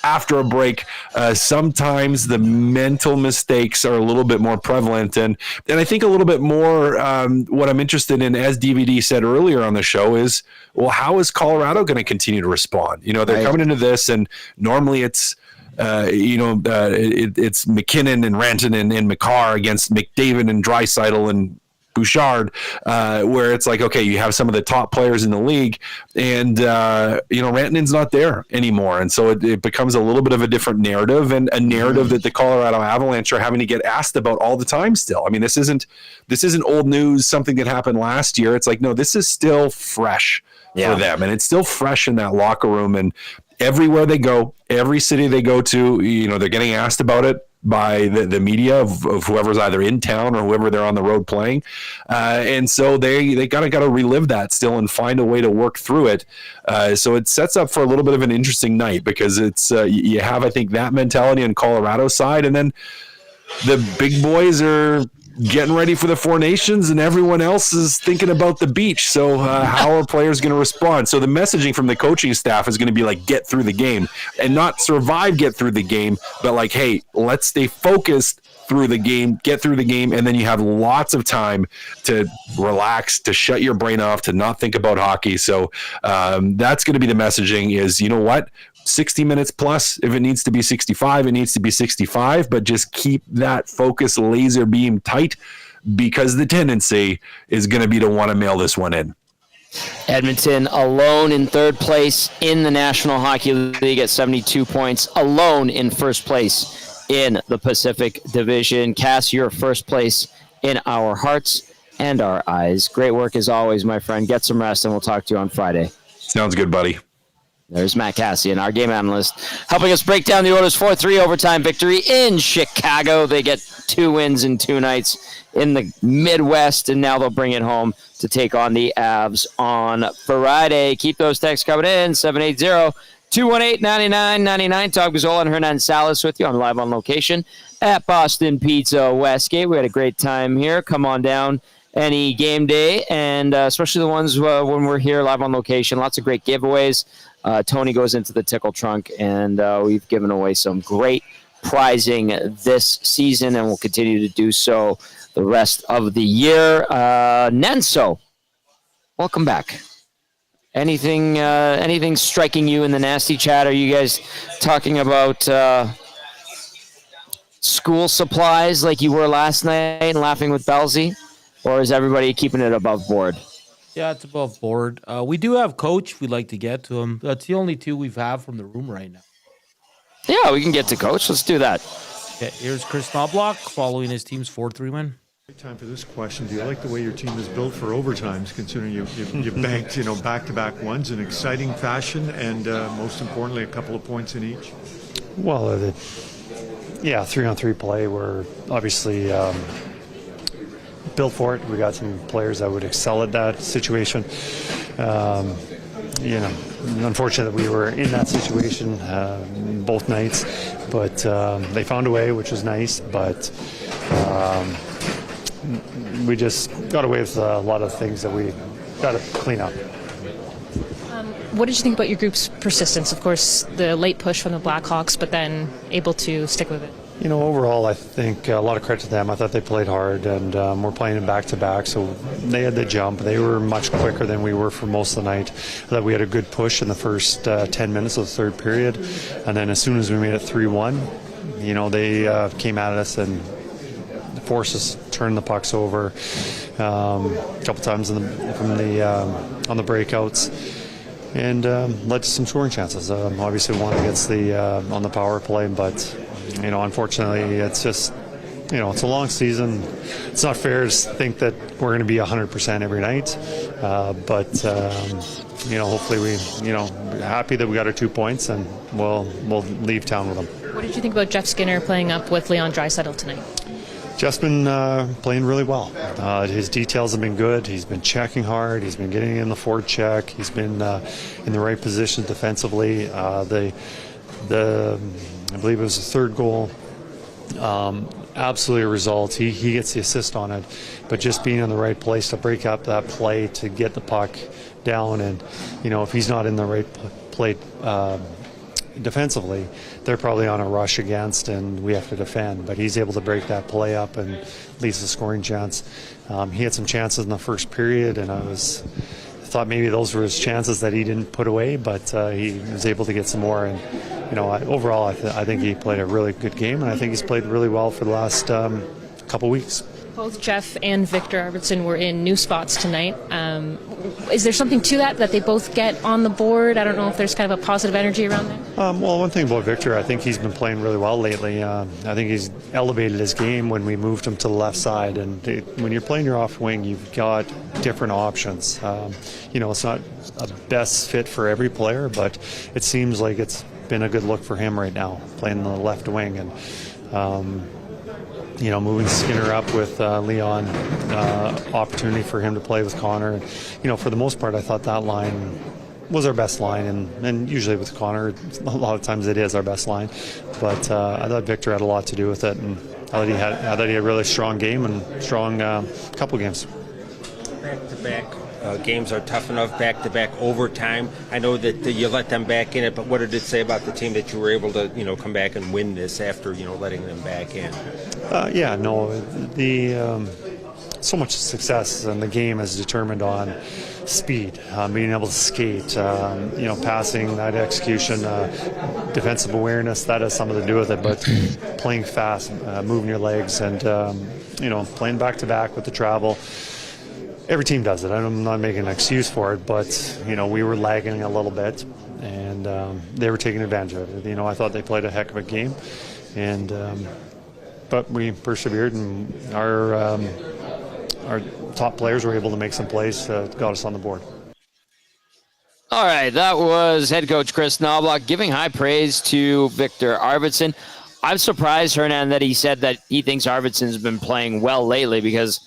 after a break. Sometimes the mental mistakes are a little bit more prevalent, and I think a little bit more what I'm interested in, as DVD said earlier on the show, is, well, how is Colorado going to continue to respond? They're coming into this, and normally it's it's McKinnon and Rantanen and McCarr against McDavid and Draisaitl and Bouchard, where it's like, okay, you have some of the top players in the league, and Rantanen's not there anymore, and so it becomes a little bit of a different narrative, and a narrative that the Colorado Avalanche are having to get asked about all the time still. I mean, this isn't old news, something that happened last year. It's like, no, this is still fresh for them, and it's still fresh in that locker room, and everywhere they go, every city they go to, they're getting asked about it by the media of whoever's either in town or whoever they're on the road playing. And so they got to relive that still and find a way to work through it. So it sets up for a little bit of an interesting night, because it's you have, I think, that mentality on Colorado's side, and then the big boys are getting ready for the Four Nations, and everyone else is thinking about the beach. So how are players going to respond? So the messaging from the coaching staff is going to be like, get through the game, and not survive, get through the game, but like, hey, let's stay focused through the game, and then you have lots of time to relax, to shut your brain off, to not think about hockey. So that's going to be the messaging is, you know what? 60 minutes plus. If it needs to be 65, it needs to be 65, but just keep that focus laser beam tight, because the tendency is going to be to want to mail this one in. Edmonton alone in third place in the National Hockey League at 72 points, alone in first place in the Pacific Division. Cass, you're first place in our hearts and our eyes. Great work as always, my friend. Get some rest, and we'll talk to you on Friday. Sounds good, buddy. There's Matt Cassian, our game analyst, helping us break down the Oilers' 4-3 overtime victory in Chicago. They get 2 wins in 2 nights in the Midwest, and now they'll bring it home to take on the Avs on Friday. Keep those texts coming in, 780-218-9999. Tom Gazzola and Hernan Salas with you. I'm live on location at Boston Pizza Westgate. We had a great time here. Come on down any game day, and especially the ones when we're here live on location. Lots of great giveaways. Tony goes into the tickle trunk, and we've given away some great prizing this season, and we'll continue to do so the rest of the year. Nenso, welcome back. Anything striking you in the nasty chat? Are you guys talking about school supplies like you were last night and laughing with Belzy? Or is everybody keeping it above board? Yeah, it's above board. We do have Coach. We'd like to get to him. That's the only 2 we've had from the room right now. Yeah, we can get to Coach. Let's do that. Okay, here's Chris Knobloch following his team's 4-3 win. Great time for this question. Do you like the way your team is built for overtimes, considering you banked back-to-back ones in exciting fashion, and most importantly, a couple of points in each? Well, 3-on-3 play. We're obviously built for it. We got some players that would excel at that situation. Unfortunate that we were in that situation both nights, but they found a way, which was nice. But we just got away with a lot of things that we got to clean up. What did you think about your group's persistence? Of course, the late push from the Blackhawks, but then able to stick with it. Overall, I think a lot of credit to them. I thought they played hard, and we're playing in back-to-back, so they had the jump. They were much quicker than we were for most of the night. I thought we had a good push in the first 10 minutes of the third period, and then as soon as we made it 3-1, they came at us and forced us to turn the pucks over a couple times on the breakouts. And led to some scoring chances. Obviously, one against on the power play, but unfortunately, it's just it's a long season. It's not fair to think that we're going to be 100% every night, but hopefully we happy that we got our 2 points, and we'll leave town with them. What did you think about Jeff Skinner playing up with Leon Draisaitl tonight? Jeff's been playing really well. His details have been good. He's been checking hard. He's been getting in the forward check. He's been in the right position defensively. I believe it was the third goal. Absolutely a result. He gets the assist on it, but just being in the right place to break up that play, to get the puck down, and if he's not in the right play defensively, they're probably on a rush against, and we have to defend. But he's able to break that play up and leads to scoring chance. He had some chances in the first period, and I thought maybe those were his chances that he didn't put away, but he was able to get some more. And overall, I think he played a really good game, and I think he's played really well for the last couple weeks. Both Jeff and Victor Arvidsson were in new spots tonight. Is there something to that they both get on the board? I don't know if there's kind of a positive energy around that. Well, one thing about Victor, I think he's been playing really well lately. I think he's elevated his game when we moved him to the left side. And when you're playing your off wing, you've got different options. It's not a best fit for every player, but it seems like it's been a good look for him right now, playing the left wing. And moving Skinner up with Leon, opportunity for him to play with Connor. For the most part, I thought that line was our best line, and usually with Connor, a lot of times it is our best line. But I thought Victor had a lot to do with it, and I thought he had a really strong game and strong couple games. Back-to-back games are tough enough, back-to-back overtime. I know that you let them back in it, but what did it say about the team that you were able to, come back and win this after, letting them back in? So much success in the game is determined on speed, being able to skate, passing, that execution, defensive awareness, that has something to do with it. But playing fast, moving your legs, and playing back-to-back with the travel. Every team does it. I'm not making an excuse for it, but we were lagging a little bit, and they were taking advantage of it. I thought they played a heck of a game, but we persevered, and our top players were able to make some plays that got us on the board. All right, that was head coach Chris Knobloch giving high praise to Victor Arvidsson. I'm surprised, Hernan, that he said that he thinks Arvidsson's been playing well lately, because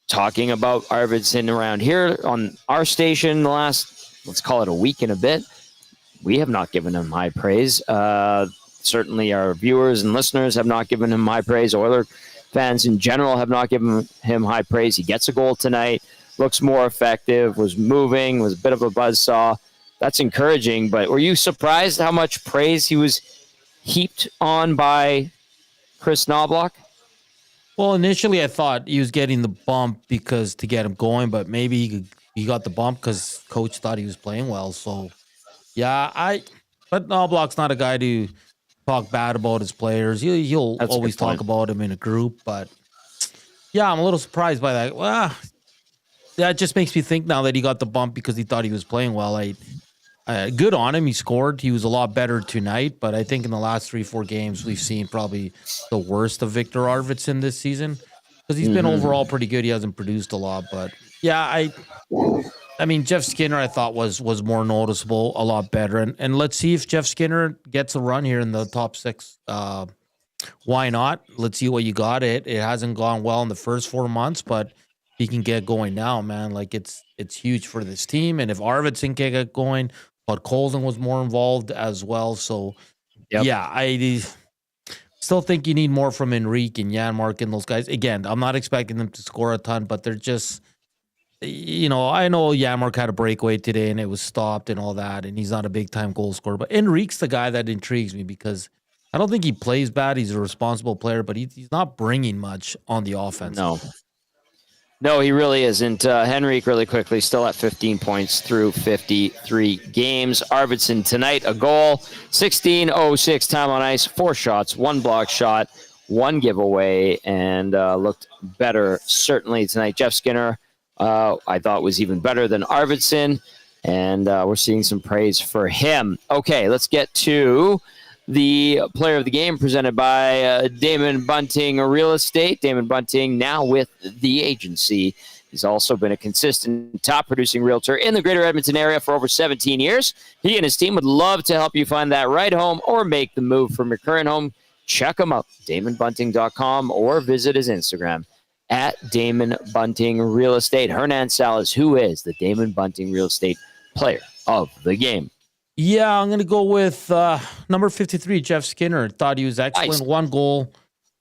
talking about Arvidsson around here on our station the last, let's call it a week and a bit, we have not given him high praise. Certainly our viewers and listeners have not given him high praise. Oiler fans in general have not given him high praise. He gets a goal tonight, looks more effective, was moving, was a bit of a buzzsaw. That's encouraging, but were you surprised how much praise he was heaped on by Chris Knobloch? Well, initially I thought he was getting the bump because to get him going, but maybe he got the bump because coach thought he was playing well. So, but Knobloch's not a guy to talk bad about his players. He'll always talk about him in a group, but I'm a little surprised by that. Well, that just makes me think now that he got the bump because he thought he was playing well. Good on him. He scored. He was a lot better tonight, but I think in the last 3-4 games, we've seen probably the worst of Victor Arvidsson this season, because he's been overall pretty good. He hasn't produced a lot, but I mean, Jeff Skinner, I thought was more noticeable, a lot better. And let's see if Jeff Skinner gets a run here in the top 6. Why not? Let's see what you got. It hasn't gone well in the first 4 months, but he can get going now, man. Like, it's huge for this team. And if Arvidsson can get going, but Colson was more involved as well. So, I still think you need more from Enrique and Janmark and those guys. Again, I'm not expecting them to score a ton, but they're just... I know Janmark had a breakaway today and it was stopped and all that, and he's not a big-time goal scorer. But Enrique's the guy that intrigues me because I don't think he plays bad. He's a responsible player, but he's not bringing much on the offense. No, he really isn't. Henrique, really quickly, still at 15 points through 53 games. Arvidsson tonight, a goal, 16:06 time on ice, 4 shots, 1 block shot, 1 giveaway, and looked better certainly tonight. Jeff Skinner, I thought was even better than Arvidsson, and we're seeing some praise for him. Okay, let's get to the player of the game presented by Damon Bunting Real Estate. Damon Bunting now with the agency. He's also been a consistent top-producing realtor in the greater Edmonton area for over 17 years. He and his team would love to help you find that right home or make the move from your current home. Check him out, DamonBunting.com, or visit his Instagram at Damon Bunting Real Estate. Hernan Salas, who is the Damon Bunting Real Estate player of the game? Yeah, I'm going to go with number 53, Jeff Skinner. Thought he was excellent. Nice. 1 goal,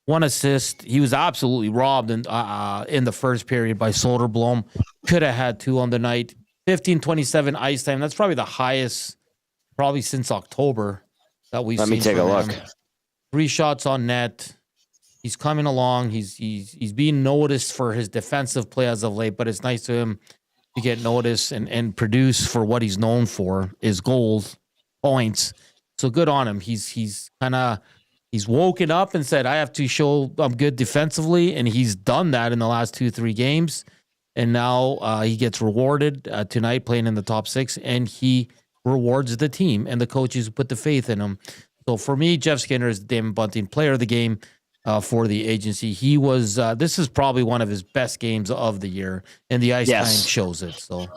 1 assist. He was absolutely robbed in the first period by Soderblom. Could have had 2 on the night. 15-27 ice time. That's probably the highest probably since October that we've seen. Let me take a look. 3 shots on net. He's coming along. He's being noticed for his defensive play as of late, but it's nice to him to get noticed and produce for what he's known for, is goals, points. So good on him. He's woken up and said, I have to show I'm good defensively, and he's done that in the last 2-3 games. And now he gets rewarded tonight playing in the top 6, and he rewards the team and the coaches who put the faith in him. So for me, Jeff Skinner is the Damon Bunting player of the game. For the agency. He was, this is probably one of his best games of the year, and the ice time shows it. So,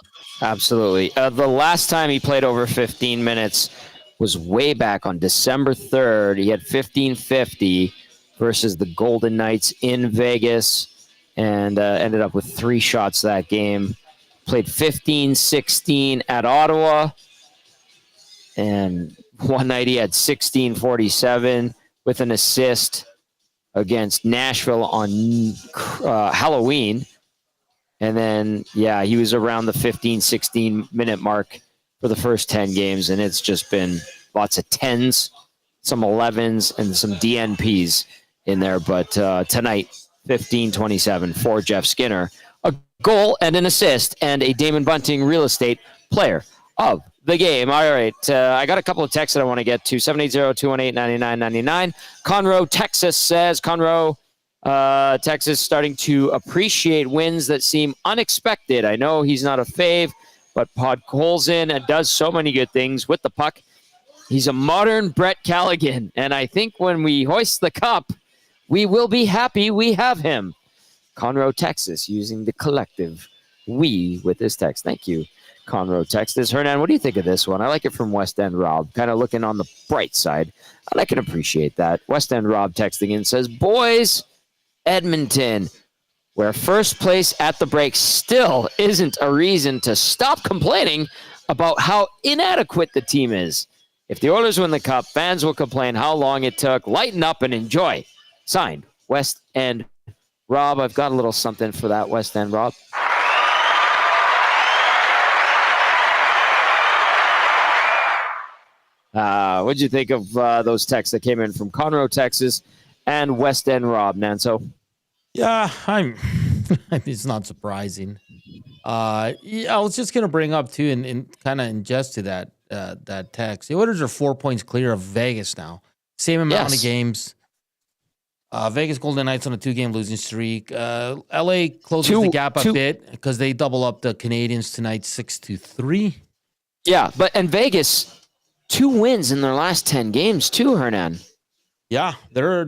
absolutely. The last time he played over 15 minutes was way back on December 3rd. He had 1550 versus the Golden Knights in Vegas, and ended up with 3 shots that game. Played 15-16 at Ottawa, and one night he had 1647 with an assist against Nashville on Halloween. And then, he was around the 15-16 minute mark for the first 10 games. And it's just been lots of 10s, some 11s, and some DNPs in there. But tonight, 15-27 for Jeff Skinner. A goal and an assist and a Damon Bunting real estate player of the game. All right. I got a couple of texts that I want to get to. 780-218-9999. Conroe, Texas says, Texas starting to appreciate wins that seem unexpected. I know he's not a fave, but Podkolzin and does so many good things with the puck. He's a modern Brett Callaghan, and I think when we hoist the cup, we will be happy we have him. Conroe, Texas, using the collective we with this text. Thank you, Conroe, Texas. Hernan, what do you think of this one? I like it from West End Rob, kind of looking on the bright side. I can appreciate that. West End Rob texting in says, boys, Edmonton, where first place at the break still isn't a reason to stop complaining about how inadequate the team is. If the Oilers win the cup, fans will complain how long it took. Lighten up and enjoy. Signed, West End Rob. I've got a little something for that, West End Rob. What'd you think of those texts that came in from Conroe, Texas, and West End Rob, Nanso? Yeah, it's not surprising. I was just going to bring up, too, and kind of ingest to that text. The Oilers are 4 points clear of Vegas now. Same amount of games. Vegas Golden Knights on a 2-game losing streak. LA closes the gap a bit because they double up the Canadians tonight 6-3. Yeah, and Vegas, 2 wins in their last 10 games too, Hernan. Yeah, they're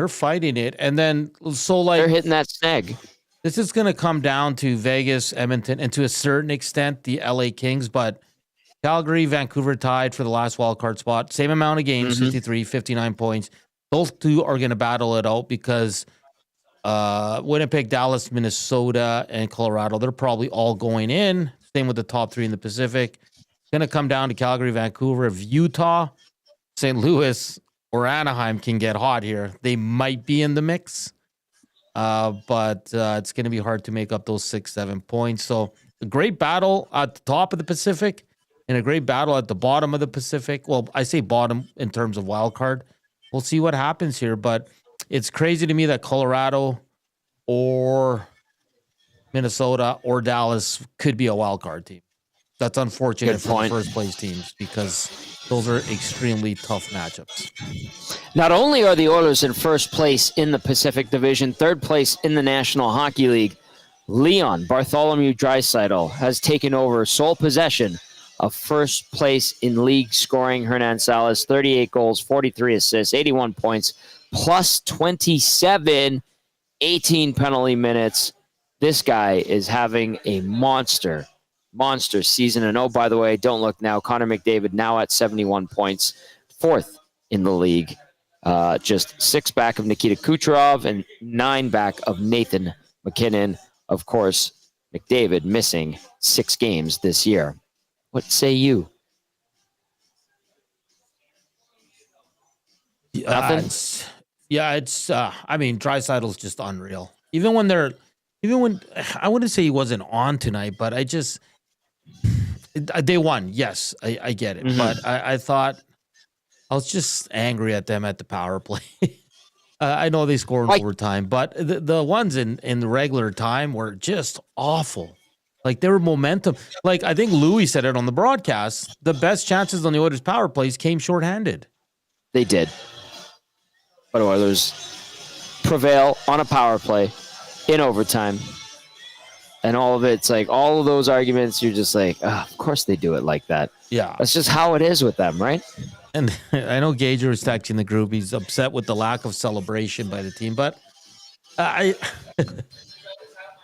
fighting it. And then they're hitting that snag. This is going to come down to Vegas, Edmonton, and to a certain extent the LA Kings, but Calgary, Vancouver tied for the last wild card spot. Same amount of games, 53, 59 points. Those two are going to battle it out because Winnipeg, Dallas, Minnesota, and Colorado, they're probably all going in. Same with the top 3 in the Pacific. It's going to come down to Calgary, Vancouver. If Utah, St. Louis, or Anaheim can get hot here, they might be in the mix. But it's going to be hard to make up those 6-7 points. So a great battle at the top of the Pacific and a great battle at the bottom of the Pacific. Well, I say bottom in terms of wild card. We'll see what happens here, but it's crazy to me that Colorado or Minnesota or Dallas could be a wild card team. That's unfortunate for the first place teams because those are extremely tough matchups. Not only are the Oilers in first place in the Pacific Division, third place in the National Hockey League, Leon Bartholomew Draisaitl has taken over sole possession of first place in league scoring. Hernan Salas, 38 goals, 43 assists, 81 points, plus 27, 18 penalty minutes. This guy is having a monster season. And oh, by the way, don't look now. Connor McDavid now at 71 points, 4th in the league. Just 6 back of Nikita Kucherov and 9 back of Nathan McKinnon. Of course, McDavid missing 6 games this year. What say you? Nothing? I mean, Draisaitl's just unreal. Even when I wouldn't say he wasn't on tonight, but they won. Yes, I get it. But I thought I was just angry at them at the power play. I know they scored in overtime, but the ones in the regular time were just awful. Like, they were momentum. Like, I think Louis said it on the broadcast. The best chances on the Oilers' power plays came shorthanded. They did. But Oilers prevail on a power play in overtime. And all of it's like, all of those arguments, you're just like, of course they do it like that. Yeah. That's just how it is with them, right? And I know Gager was texting the group. He's upset with the lack of celebration by the team. But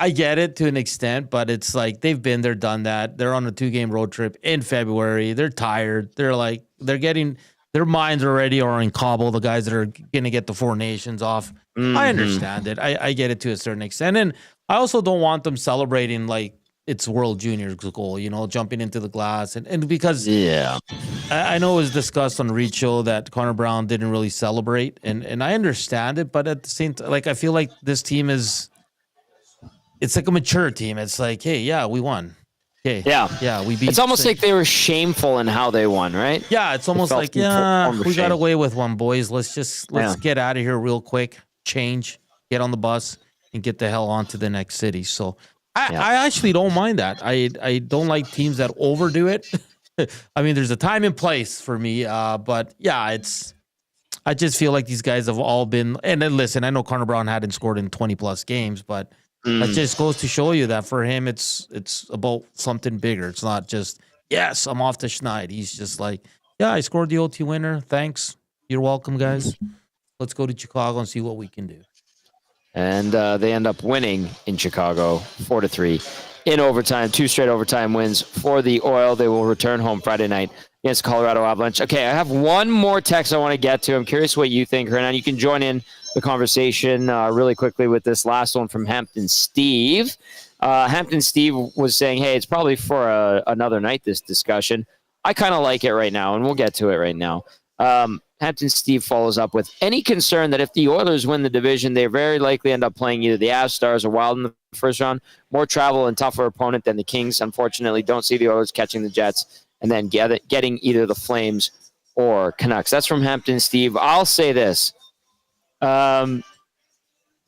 I get it to an extent, but it's like they've been there, done that. They're on a 2-game road trip in February. They're tired. They're getting their minds already are in Kabul, the guys that are going to get the 4 Nations off. I understand it. I get it to a certain extent. And I also don't want them celebrating like it's World Juniors goal, jumping into the glass. And because I know it was discussed on Reed Show that Connor Brown didn't really celebrate. And I understand it, but at the same time, I feel like this team it's like a mature team. It's like, hey, yeah, we won. Okay. Yeah. We beat. It's almost like they were shameful in how they won, right? Yeah, it's almost like we got away with one, boys. Let's get out of here real quick, change, get on the bus, and get the hell on to the next city. So I actually don't mind that. I don't like teams that overdo it. I mean, there's a time and place for me, but yeah, I just feel like these guys have all been. And then listen, I know Connor Brown hadn't scored in 20+ games, but that just goes to show you that for him, it's about something bigger. It's not just, yes, I'm off to Schneid. He's just like, yeah, I scored the OT winner. Thanks. You're welcome, guys. Let's go to Chicago and see what we can do. And they end up winning in Chicago 4-3 in overtime. 2 straight overtime wins for the Oil. They will return home Friday night against Colorado Avalanche. Okay, I have one more text I want to get to. I'm curious what you think, Hernan. You can join in the conversation really quickly with this last one from Hampton Steve. Hampton Steve was saying, hey, it's probably for another night, this discussion. I kind of like it right now, and we'll get to it right now. Hampton Steve follows up with any concern that if the Oilers win the division, they very likely end up playing either the Avs, Stars, or Wild in the first round. More travel and tougher opponent than the Kings. Unfortunately, don't see the Oilers catching the Jets and then getting either the Flames or Canucks. That's from Hampton Steve. I'll say this. A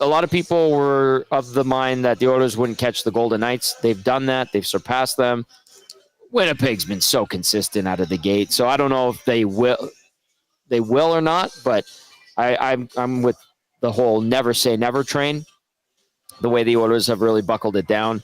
lot of people were of the mind that the Oilers wouldn't catch the Golden Knights. They've done that. They've surpassed them. Winnipeg's been so consistent out of the gate, so I don't know if they will or not, but I'm with the whole never say never train, the way the Oilers have really buckled it down,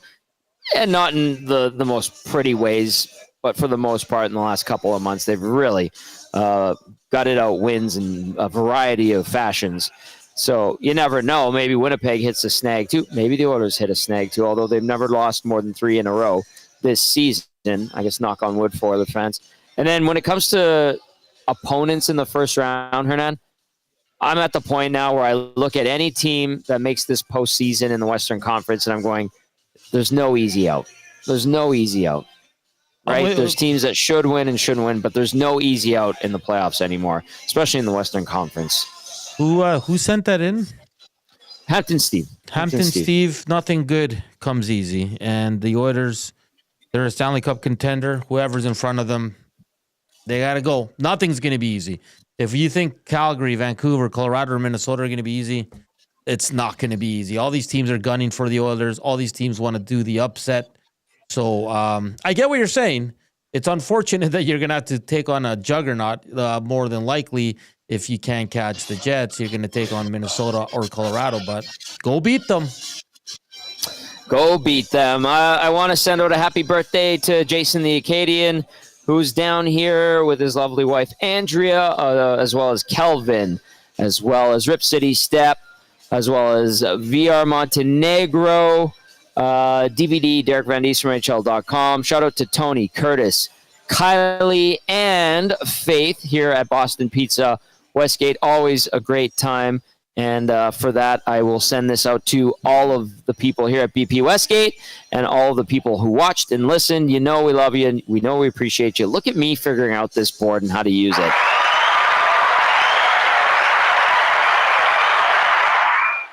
and not in the most pretty ways, but for the most part in the last couple of months, they've really gutted out wins in a variety of fashions. So you never know. Maybe Winnipeg hits a snag too. Maybe the Oilers hit a snag too, although they've never lost more than 3 in a row this season. I guess knock on wood for the fans. And then when it comes to opponents in the first round, Hernan, I'm at the point now where I look at any team that makes this postseason in the Western Conference and I'm going, there's no easy out. There's no easy out. Right? There's teams that should win and shouldn't win, but there's no easy out in the playoffs anymore, especially in the Western Conference. Who sent that in? Hampton Steve. Hampton Steve, nothing good comes easy. And the Oilers, they're a Stanley Cup contender. Whoever's in front of them, they got to go. Nothing's going to be easy. If you think Calgary, Vancouver, Colorado, or Minnesota are going to be easy, it's not going to be easy. All these teams are gunning for the Oilers. All these teams want to do the upset. So I get what you're saying. It's unfortunate that you're going to have to take on a juggernaut. More than likely, if you can't catch the Jets, you're going to take on Minnesota or Colorado. But go beat them. Go beat them. I want to send out a happy birthday to Jason the Acadian, who's down here with his lovely wife, Andrea, as well as Kelvin, as well as Rip City Step, as well as VR Montenegro, DVD, Derek Van Dies from NHL.com. Shout out to Tony, Curtis, Kylie, and Faith here at Boston Pizza Westgate. Always a great time. And for that, I will send this out to all of the people here at BP Westgate and all of the people who watched and listened. You know we love you, and we know we appreciate you. Look at me figuring out this board and how to use it.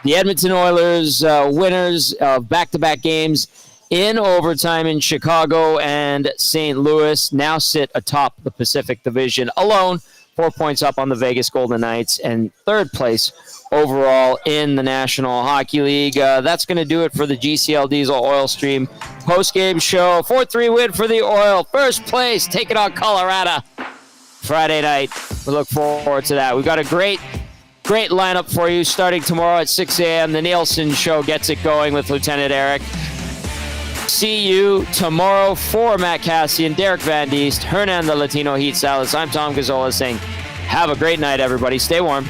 The Edmonton Oilers, winners of back-to-back games in overtime in Chicago and St. Louis, now sit atop the Pacific Division alone, 4 points up on the Vegas Golden Knights, and third place overall in the National Hockey League. That's going to do it for the GCL Diesel Oil Stream post-game show. 4-3 win for the Oil. First place, take it on Colorado Friday night. We look forward to that. We've got a great lineup for you starting tomorrow at 6 a.m. The Nielsen Show gets it going with Lieutenant Eric. See you tomorrow for Matt Cassian, Derek Van Diest, Hernan the Latino Heat, Salas. I'm Tom Gazzola saying have a great night, everybody. Stay warm.